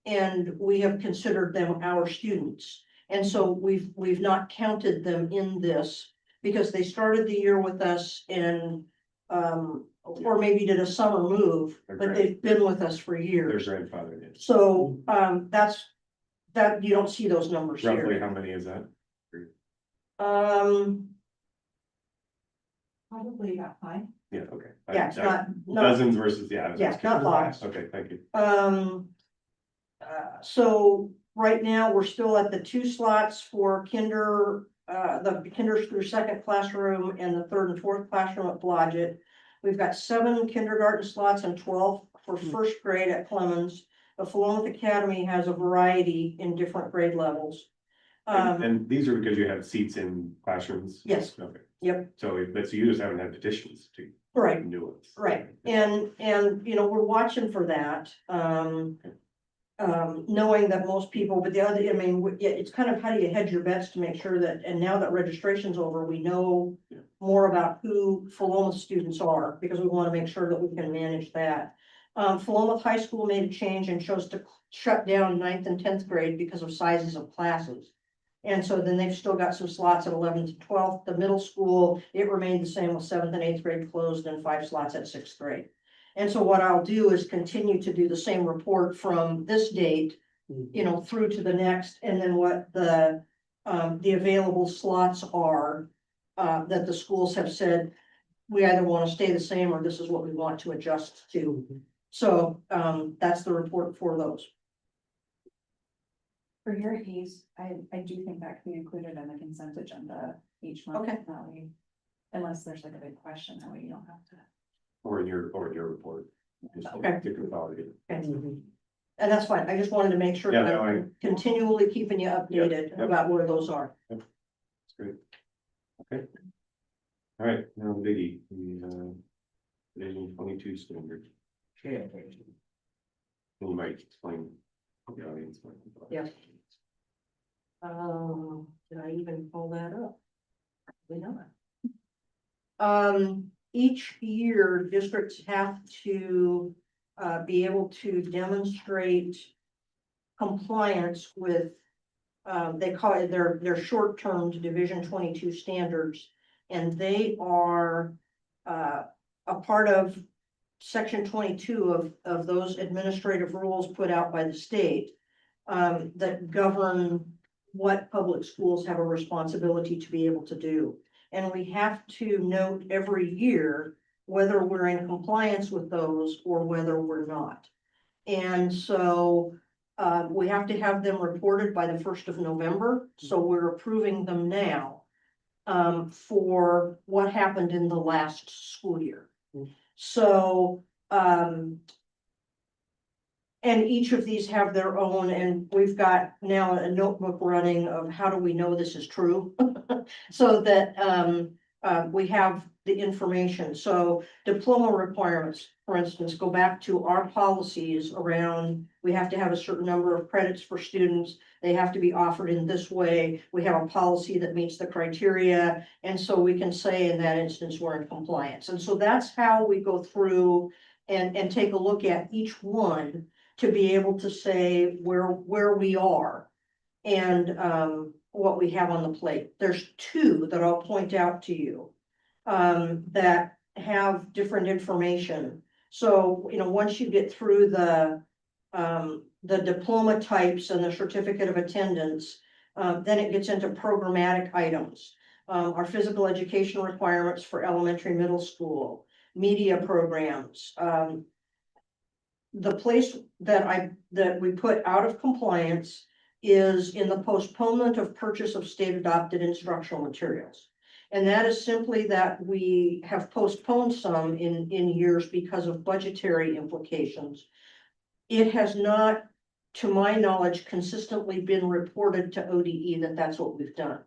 [SPEAKER 6] And we have considered them our students. And so we've not counted them in this because they started the year with us in or maybe did a summer move, but they've been with us for
[SPEAKER 1] Their
[SPEAKER 6] years.
[SPEAKER 1] grandfather did.
[SPEAKER 6] So, that, you don't see those numbers
[SPEAKER 1] Roughly
[SPEAKER 6] here.
[SPEAKER 1] how many is that?
[SPEAKER 6] Um,
[SPEAKER 5] Probably about 5.
[SPEAKER 1] Yeah, okay.
[SPEAKER 6] yeah, it's not,
[SPEAKER 1] Dozens versus, yeah. I was
[SPEAKER 6] Yeah,
[SPEAKER 1] just
[SPEAKER 6] not
[SPEAKER 1] curious.
[SPEAKER 6] lots.
[SPEAKER 1] Okay, thank you.
[SPEAKER 6] So right now, we're still at the 2 slots for the kinder through second classroom and the 3rd and 4th classroom at Blodgett. We've got 7 kindergarten slots and 12 for 1st grade at Clemens. The Philomath Academy has a variety in different grade levels.
[SPEAKER 1] And these are because you have seats in classrooms?
[SPEAKER 6] Yes.
[SPEAKER 1] Okay.
[SPEAKER 6] Yep.
[SPEAKER 1] So, but so you just haven't had petitions to
[SPEAKER 6] Right,
[SPEAKER 1] new ones?
[SPEAKER 6] right, and, we're watching for that, knowing that most people, but the other, I mean, it's kind of how do you hedge your bets to make sure that, and now that registration's over, we know
[SPEAKER 1] Yeah.
[SPEAKER 6] more about who Philomath students are, because we want to make sure that we can manage that. Philomath High School made a change and chose to shut down 9th and 10th grade because of sizes of classes. And so then they've still got some slots at 11th to 12th. The middle school, it remained the same with 7th and 8th grade closed and 5 slots at 6th grade. And so what I'll do is continue to do the same report from this date, through to the next, and then what the available slots are, that the schools have said, we either want to stay the same or this is what we want to adjust to. So, that's the report for those.
[SPEAKER 5] For your piece, I do think that can be included in the consent agenda each month.
[SPEAKER 6] Okay.
[SPEAKER 5] That way, unless there's like a big question, that way you don't have to.
[SPEAKER 1] Or in your report. Just
[SPEAKER 6] Okay.
[SPEAKER 1] to consolidate.
[SPEAKER 6] And that's fine. I just wanted to make sure
[SPEAKER 1] Yeah,
[SPEAKER 6] that
[SPEAKER 1] no,
[SPEAKER 6] I'm continually keeping you updated
[SPEAKER 1] Yep.
[SPEAKER 6] about where those are.
[SPEAKER 1] That's great. Okay. All right, now the biggie, the Division 22 standard. You might explain to the audience.
[SPEAKER 6] Yeah. Did I even pull that up? We know it. Each year, districts have to be able to demonstrate compliance with, they call it their short-term Division 22 standards. And they are a part of Section 22 of those administrative rules put out by the state that govern what public schools have a responsibility to be able to do. And we have to note every year whether we're in compliance with those or whether we're not. And so we have to have them reported by the 1st of November. So we're approving them now for what happened in the last school year. So, and each of these have their own, and we've got now a notebook running of how do we know this is true? So that we have the information. So diploma requirements, for instance, go back to our policies around, we have to have a certain number of credits for students. They have to be offered in this way. We have a policy that meets the criteria. And so we can say in that instance, we're in compliance. And so that's how we go through and take a look at each one to be able to say where we are and what we have on the plate. There's 2 that I'll point out to you that have different information. So, once you get through the diploma types and the certificate of attendance, then it gets into programmatic items. Our physical education requirements for elementary, middle school, media programs. The place that we put out of compliance is in the postponement of purchase of state adopted instructional materials. And that is simply that we have postponed some in years because of budgetary implications. It has not, to my knowledge, consistently been reported to ODE that that's what we've done.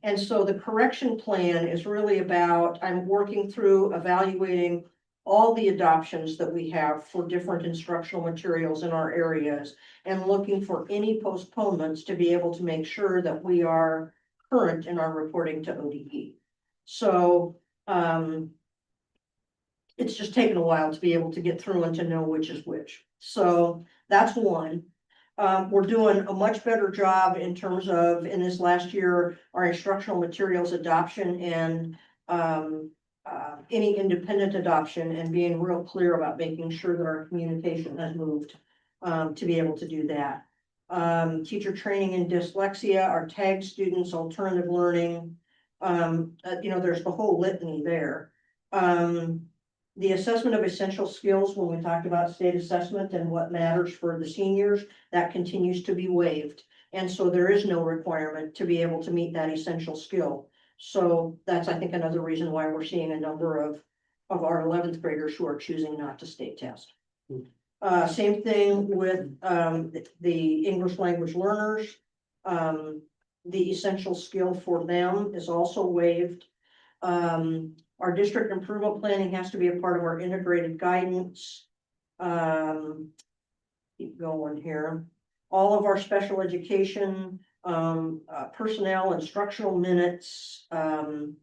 [SPEAKER 6] And so the correction plan is really about, I'm working through evaluating all the adoptions that we have for different instructional materials in our areas and looking for any postponements to be able to make sure that we are current in our reporting to ODE. So it's just taken a while to be able to get through and to know which is which. So that's one. We're doing a much better job in terms of, in this last year, our instructional materials adoption and any independent adoption and being real clear about making sure that our communication has moved to be able to do that. Teacher training in dyslexia, our tag students, alternative learning. There's the whole litany there. The assessment of essential skills, when we talked about state assessment and what matters for the seniors, that continues to be waived. And so there is no requirement to be able to meet that essential skill. So that's, I think, another reason why we're seeing a number of our 11th graders who are choosing not to state test. Same thing with the English language learners. The essential skill for them is also waived. Our district improvement planning has to be a part of our integrated guidance. Keep going here. All of our special education, personnel, instructional minutes, the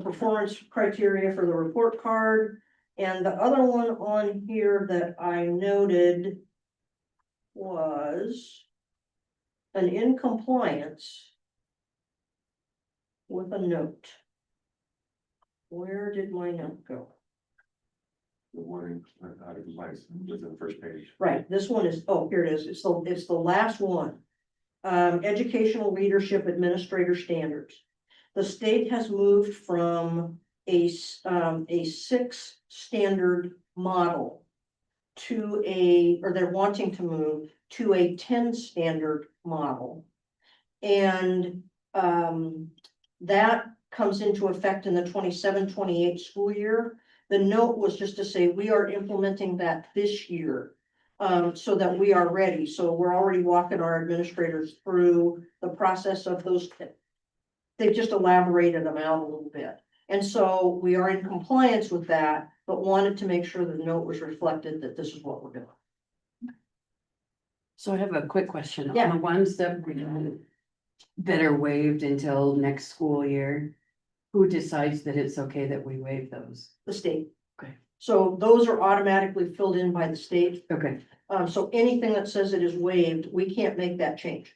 [SPEAKER 6] performance criteria for the report card. And the other one on here that I noted was an in compliance with a note. Where did my note go?
[SPEAKER 1] The one out of compliance was in the first page.
[SPEAKER 6] Right, this one is, oh, here it is. It's the last one. Educational leadership administrator standards. The state has moved from a 6 standard model to or they're wanting to move to a 10 standard model. And that comes into effect in the 27-28 school year. The note was just to say, we are implementing that this year, so that we are ready. So we're already walking our administrators through the process of those. They've just elaborated them out a little bit. And so we are in compliance with that, but wanted to make sure the note was reflected that this is what we're doing.
[SPEAKER 2] So I have a quick question.
[SPEAKER 6] Yeah.
[SPEAKER 2] On the ones that are waived until next school year, who decides that it's okay that we waive those?
[SPEAKER 6] The state.
[SPEAKER 2] Okay.
[SPEAKER 6] So those are automatically filled in by the state.
[SPEAKER 2] Okay,
[SPEAKER 6] So anything that says it is waived, we can't make that change.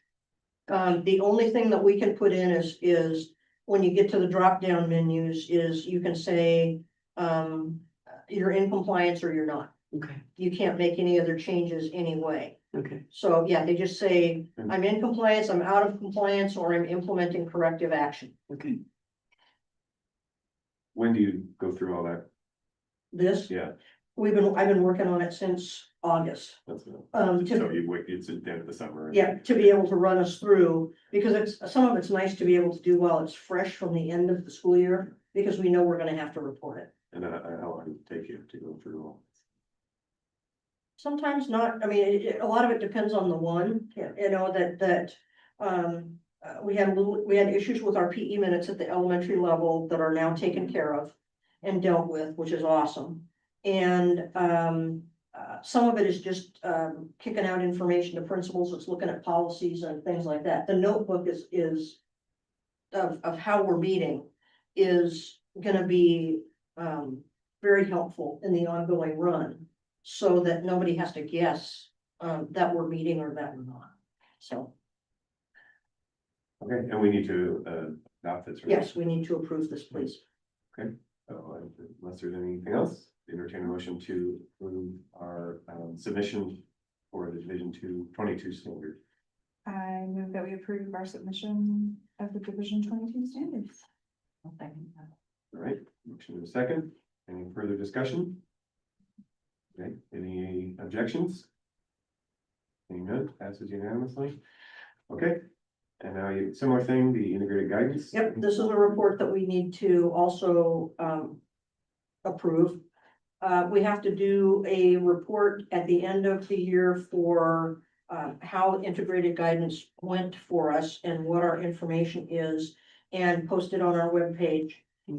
[SPEAKER 6] The only thing that we can put in is when you get to the drop down menus is you can say, you're in compliance or you're not.
[SPEAKER 2] okay,
[SPEAKER 6] You can't make any other changes anyway.
[SPEAKER 2] okay.
[SPEAKER 6] So yeah, they just say, I'm in compliance, I'm out of compliance, or I'm implementing corrective action.
[SPEAKER 2] Okay.
[SPEAKER 1] When do you go through all that?
[SPEAKER 6] This,
[SPEAKER 1] Yeah,
[SPEAKER 6] I've been working on it since August.
[SPEAKER 1] that's.
[SPEAKER 6] To-
[SPEAKER 1] So you wait, it's at the end of the summer.
[SPEAKER 6] Yeah, to be able to run us through, because some of it's nice to be able to do while it's fresh from the end of the school year, because we know we're gonna have to report it.
[SPEAKER 1] And how long does it take you to go through all?
[SPEAKER 6] Sometimes not, I mean, a lot of it depends on the one, we had issues with our PE minutes at the elementary level that are now taken care of and dealt with, which is awesome. And, some of it is just, kicking out information to principals, it's looking at policies and things like that. The notebook is of how we're meeting is gonna be, very helpful in the ongoing run, so that nobody has to guess, that we're meeting or that we're not. So,
[SPEAKER 1] Okay, and we need to adopt this, right?
[SPEAKER 6] yes, we need to approve this, please.
[SPEAKER 1] So unless there's anything else, entertain a motion to approve our submission for the Division 22 standard.
[SPEAKER 5] I move that we approve our submission of the Division 22 standards.
[SPEAKER 4] I'll second that.
[SPEAKER 1] All right, motion in a second. Any further discussion? Okay, any objections? Any none, passes unanimously. Okay, and now similar thing, the integrated guidance.
[SPEAKER 6] Yep, this is a report that we need to also approve. We have to do a report at the end of the year for how integrated guidance went for us and what our information is, and post it on our webpage.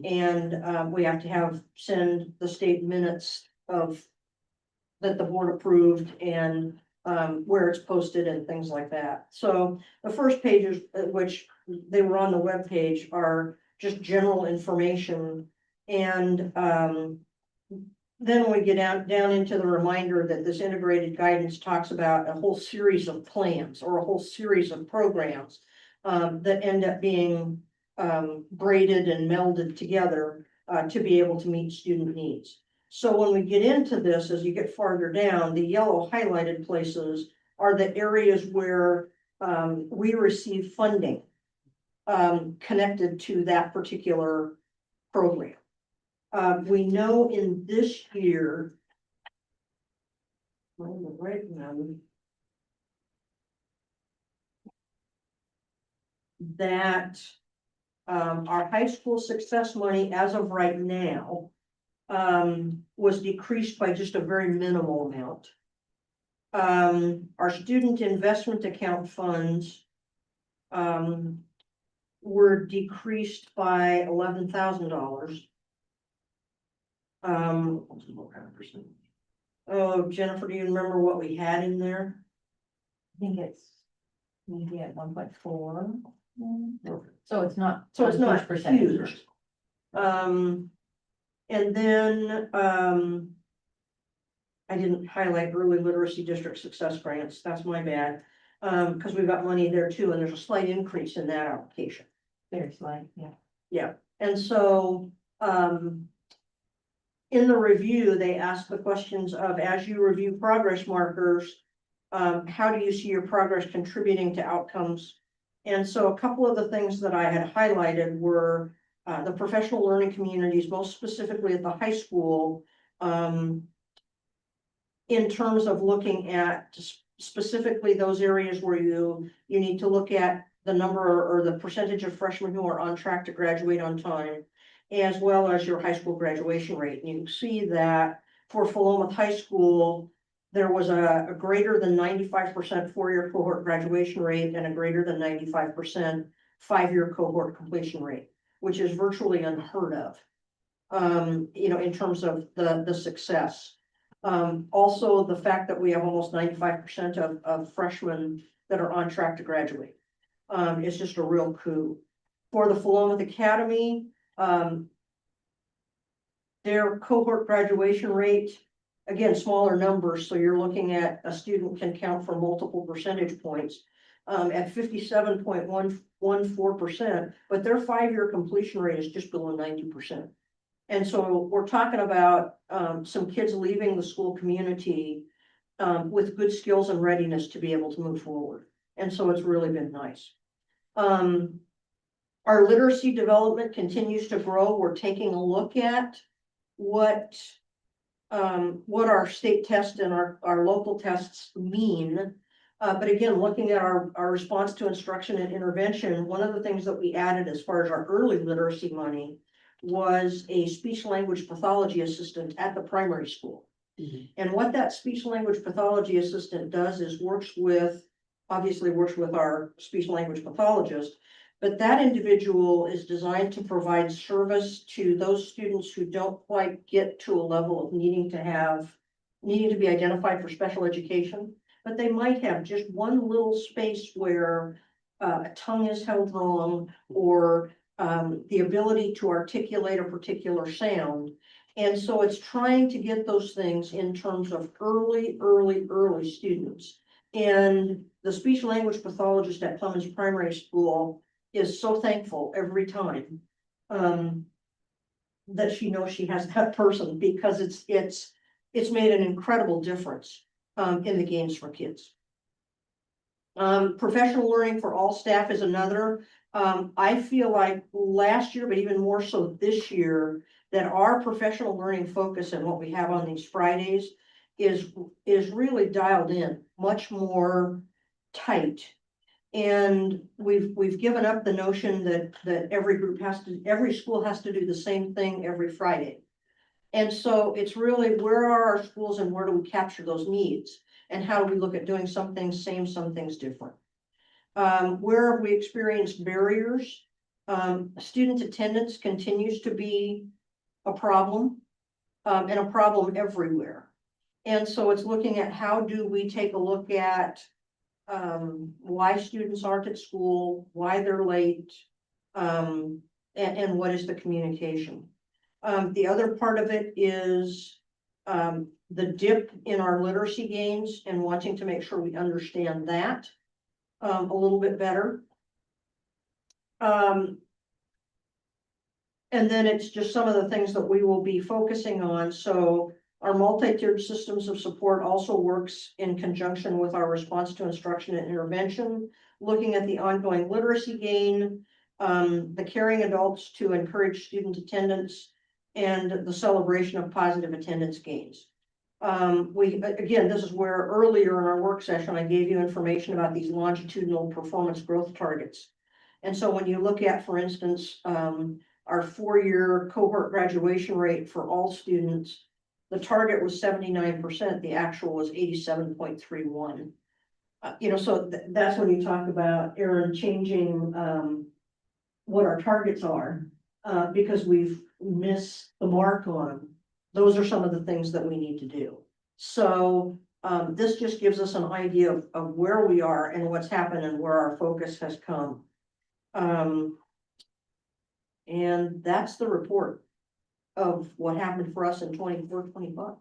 [SPEAKER 6] And we have to send the state minutes of that the board approved and where it's posted and things like that. So the first pages, which they were on the webpage, are just general information. And then we get down into the reminder that this integrated guidance talks about a whole series of plans or a whole series of programs that end up being braided and melded together to be able to meet student needs. So when we get into this, as you get farther down, the yellow highlighted places are the areas where we receive funding connected to that particular program. We know in this year, right now, that our high school success money as of right now was decreased by just a very minimal amount. Our student investment account funds were decreased by $11,000.
[SPEAKER 3] What kind of percentage?
[SPEAKER 6] Oh, Jennifer, do you remember what we had in there?
[SPEAKER 11] I think it's maybe at 1.4. So it's not.
[SPEAKER 6] So it's not
[SPEAKER 11] huge percentage.
[SPEAKER 6] huge. And then, I didn't highlight early literacy district success grants, that's my bad. Because we've got money there too, and there's a slight increase in that application.
[SPEAKER 11] Very slight, yeah.
[SPEAKER 6] Yeah, and so, in the review, they ask the questions of, as you review progress markers, how do you see your progress contributing to outcomes? And so a couple of the things that I had highlighted were the professional learning communities, most specifically at the high school, in terms of looking at specifically those areas where you need to look at the number or the percentage of freshmen who are on track to graduate on time, as well as your high school graduation rate. And you can see that for Philomath High School, there was a greater than 95% four-year cohort graduation rate and a greater than 95% five-year cohort completion rate, which is virtually unheard of, in terms of the success. Also, the fact that we have almost 95% of freshmen that are on track to graduate is just a real coup. For the Philomath Academy, their cohort graduation rate, again, smaller numbers, so you're looking at a student can count for multiple percentage points at 57.114%, but their five-year completion rate is just below 90%. And so we're talking about some kids leaving the school community with good skills and readiness to be able to move forward. And so it's really been nice. Our literacy development continues to grow. We're taking a look at what our state test and our local tests mean. But again, looking at our response to instruction and intervention, one of the things that we added as far as our early literacy money was a speech language pathology assistant at the primary school. And what that speech language pathology assistant does is obviously works with our speech language pathologist, but that individual is designed to provide service to those students who don't quite get to a level of needing to be identified for special education, but they might have just one little space where a tongue is held wrong, or the ability to articulate a particular sound. And so it's trying to get those things in terms of early students. And the speech language pathologist at Clemens Primary School is so thankful every time that she knows she has that person, because it's made an incredible difference in the gains for kids. Professional learning for all staff is another. I feel like last year, but even more so this year, that our professional learning focus and what we have on these Fridays is really dialed in, much more tight. And we've given up the notion that every school has to do the same thing every Friday. And so it's really, where are our schools and where do we capture those needs? And how do we look at doing some things same, some things different? Where have we experienced barriers? Student attendance continues to be a problem, and a problem everywhere. And so it's looking at how do we take a look at why students aren't at school, why they're late, and what is the communication. The other part of it is the dip in our literacy gains and wanting to make sure we understand that a little bit better. And then it's just some of the things that we will be focusing on. So our multi-tiered systems of support also works in conjunction with our response to instruction and intervention, looking at the ongoing literacy gain, the caring adults to encourage student attendance, and the celebration of positive attendance gains. Again, this is where earlier in our work session, I gave you information about these longitudinal performance growth targets. And so when you look at, for instance, our 4-year cohort graduation rate for all students, the target was 79%, the actual was 87.31. So that's when you talk about, Aaron, changing what our targets are, because we've missed the mark on them. Those are some of the things that we need to do. So this just gives us an idea of where we are and what's happened and where our focus has come. And that's the report of what happened for us in 24-25.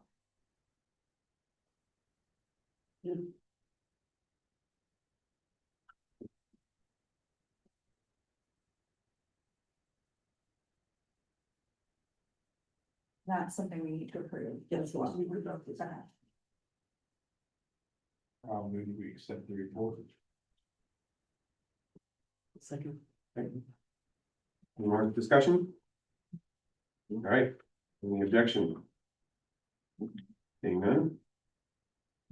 [SPEAKER 5] That's something we need to approve.
[SPEAKER 6] Yes, well, we would love
[SPEAKER 5] Okay.
[SPEAKER 3] Maybe we accept the report.
[SPEAKER 1] Second. Thank you. Any more discussion? All right, any objection? Seeing none?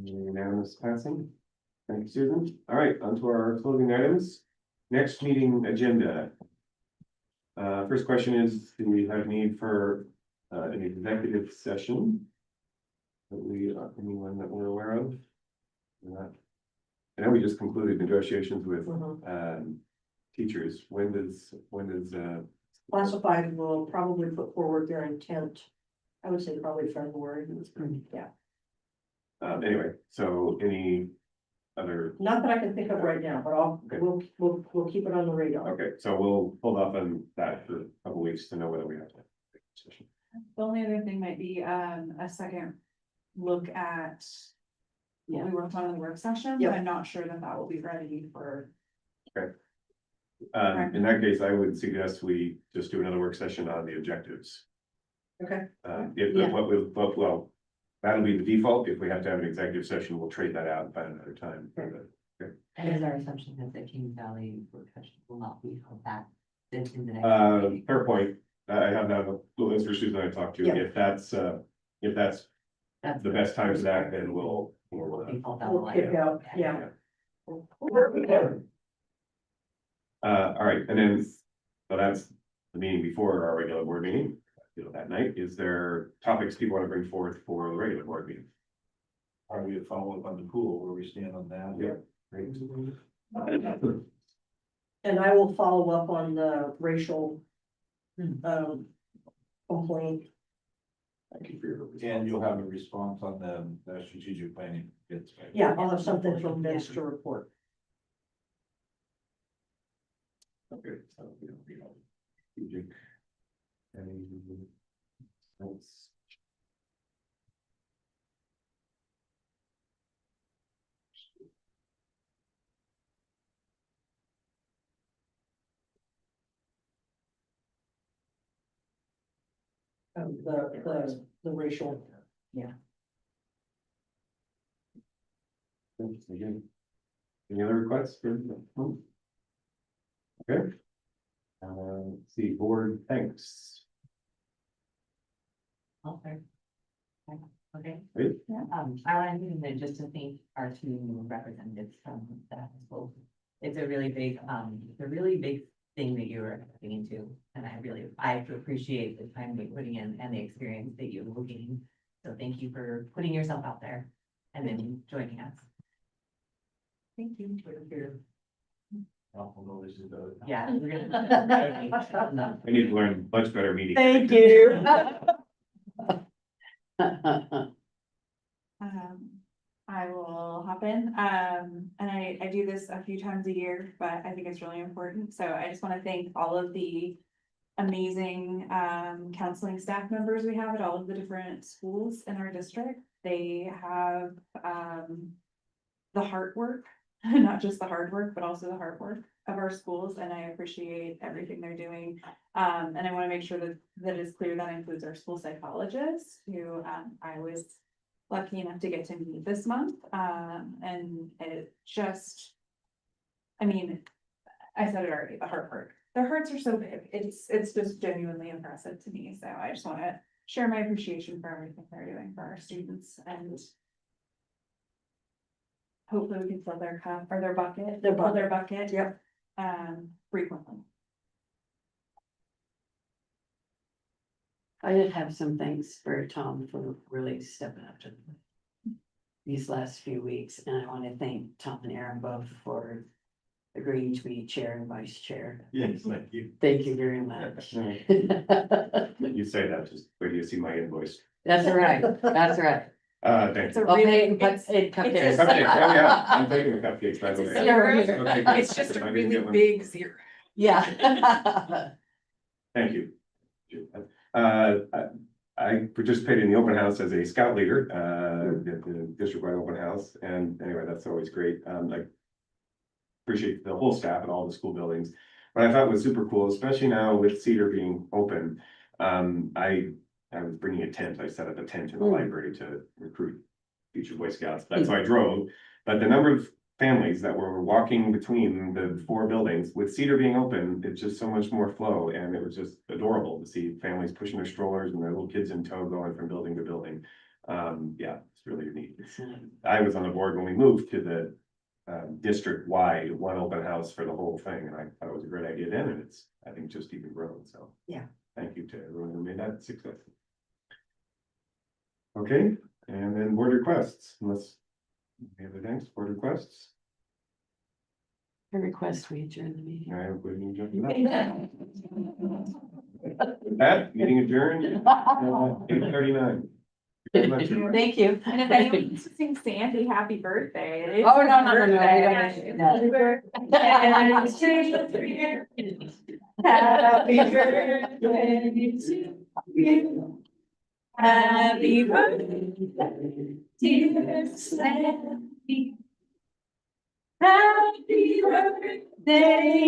[SPEAKER 1] Unanimous passing. Thank you, Susan. All right, on to our closing items. Next meeting agenda. First question is, do we have need for an executive session? Anyone that we're aware of? Not. I know we just concluded negotiations with teachers. When does
[SPEAKER 6] Classified will probably put forward their intent. I would say probably February. Yeah,
[SPEAKER 1] anyway, so any other,
[SPEAKER 6] not that I can think of right now, but
[SPEAKER 1] Okay.
[SPEAKER 6] we'll keep it on the radar.
[SPEAKER 1] okay, so we'll hold off on that for a couple weeks to know whether we have to.
[SPEAKER 5] The only other thing might be, a second look at what we worked on in the work session,
[SPEAKER 6] Yep.
[SPEAKER 5] but I'm not sure that that will be ready for.
[SPEAKER 1] In that case, I would suggest we just do another work session on the objectives.
[SPEAKER 6] Okay.
[SPEAKER 1] If well, that'll be the default. If we have to have an executive session, we'll trade that out and find another time.
[SPEAKER 4] And is our assumption that the King Valley work session will not be held back in the next meeting?
[SPEAKER 1] Fair point. I have that, well, that's for Susan I talked to.
[SPEAKER 6] Yeah.
[SPEAKER 1] If that's the best time for that, then we'll
[SPEAKER 4] Default down the
[SPEAKER 6] We'll
[SPEAKER 4] line.
[SPEAKER 6] kick out, yeah.
[SPEAKER 1] all right, and then, so that's the meeting before our regular board meeting, that night. Is there topics people want to bring forth for the regular board meeting?
[SPEAKER 3] Are we to follow up on the pool, where we stand on that?
[SPEAKER 1] Yeah. Great.
[SPEAKER 6] And I will follow up on the racial complaint.
[SPEAKER 1] Thank you for your.
[SPEAKER 3] And you'll have a response on the strategic planning.
[SPEAKER 6] Yeah, I'll have something from Vince to report.
[SPEAKER 1] Okay, so, strategic. That's.
[SPEAKER 6] The racial.
[SPEAKER 1] Again. Any other requests for? Okay. Let's see, board, thanks.
[SPEAKER 4] Okay. Okay.
[SPEAKER 1] Great.
[SPEAKER 4] I wanted to just to thank our two new representatives from the school. It's a really big thing that you were looking into, and I appreciate the time you're putting in and the experience that you will gain. So thank you for putting yourself out there and then joining us. Thank you. Yeah. We're gonna.
[SPEAKER 1] I need to learn much better meeting.
[SPEAKER 6] Thank you.
[SPEAKER 5] I will hop in, and I do this a few times a year, but I think it's really important, so I just wanna thank all of the amazing, counseling staff members we have at all of the different schools in our district. They have, the heart work not just the hard work, but also the hard work of our schools, and I appreciate everything they're doing. And I wanna make sure that is clear that includes our school psychologists, who, I was lucky enough to get to meet this month, and it just, I mean, I said it already, the heart hurt. Their hearts are so big. It's just genuinely impressive to me. So I just wanna share my appreciation for everything they're doing for our students, and hopefully we can fill their cup or their bucket.
[SPEAKER 6] Their
[SPEAKER 5] fill
[SPEAKER 6] bucket.
[SPEAKER 5] bucket.
[SPEAKER 6] Yep.
[SPEAKER 5] Frequently.
[SPEAKER 2] I did have some thanks for Tom for really stepping up to these last few weeks, and I want to thank Tom and Aaron both for agreeing to be chair and vice chair.
[SPEAKER 3] Yes, thank you.
[SPEAKER 2] Thank you very much.
[SPEAKER 1] You say that, just wait till you see my invoice.
[SPEAKER 2] That's right, that's right.
[SPEAKER 1] Thanks.
[SPEAKER 5] It's a
[SPEAKER 2] I'll pay
[SPEAKER 5] really,
[SPEAKER 2] it in
[SPEAKER 5] it's,
[SPEAKER 2] cupcakes.
[SPEAKER 1] Cupcakes, oh yeah, I'm taking the cupcakes, by the
[SPEAKER 5] It's a
[SPEAKER 1] way.
[SPEAKER 5] zero.
[SPEAKER 1] Okay, good.
[SPEAKER 5] it's just a
[SPEAKER 1] I didn't
[SPEAKER 5] really
[SPEAKER 1] get one.
[SPEAKER 5] big zero.
[SPEAKER 2] Yeah.
[SPEAKER 1] Thank you. I participated in the open house as a scout leader, at the district-wide open house, and anyway, that's always great. I appreciate the whole staff at all the school buildings. What I thought was super cool, especially now with Cedar being open, I was bringing a tent. I set up a tent in the library to recruit future Boy Scouts. That's why I drove. But the number of families that were walking between the four buildings, with Cedar being open, it's just so much more flow, and it was just adorable to see families pushing their strollers and their little kids in tow going from building to building. Yeah, it's really neat. I was on the board when we moved to the district-wide one open house for the whole thing, and I thought it was a great idea then, and it's, I think, just even grown, so.
[SPEAKER 2] Yeah.
[SPEAKER 1] Thank you to everyone who made that success. Okay, and then board requests, unless any other things, board requests?
[SPEAKER 2] I request we adjourn the meeting.
[SPEAKER 1] I have waiting to jump to that. With that, meeting adjourned, 8:39.
[SPEAKER 2] Thank you.
[SPEAKER 5] And if anyone wants to sing Sandy happy birthday.
[SPEAKER 2] Oh, no, no, no, no, we
[SPEAKER 5] Birthday.
[SPEAKER 2] don't do that.
[SPEAKER 5] Happy birthday to you. Happy birthday, dear Sandy. Happy birthday to you.
[SPEAKER 2] Thank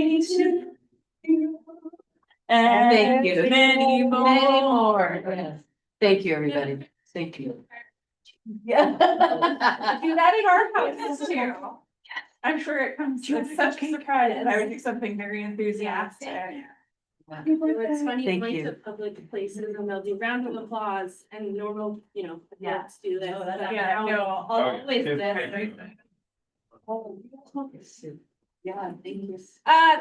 [SPEAKER 2] you.
[SPEAKER 5] And many
[SPEAKER 2] Many
[SPEAKER 5] more.
[SPEAKER 2] more. Yes. Thank you, everybody. Thank you.
[SPEAKER 5] Yeah. Do that at our house too. I'm sure it comes, it's such a surprise. I would do something very enthusiastic.
[SPEAKER 9] It's funny,
[SPEAKER 2] Thank
[SPEAKER 9] going
[SPEAKER 2] you.
[SPEAKER 9] to public places and they'll do round of applause and normal, adults do this. but
[SPEAKER 5] Yeah, no,
[SPEAKER 9] I'll always
[SPEAKER 1] Okay.
[SPEAKER 9] this.
[SPEAKER 2] Yeah, thank you.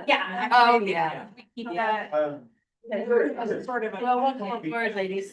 [SPEAKER 5] Yeah.
[SPEAKER 2] Oh, yeah.
[SPEAKER 5] Keep that. Sort of.
[SPEAKER 2] Well, welcome aboard, ladies.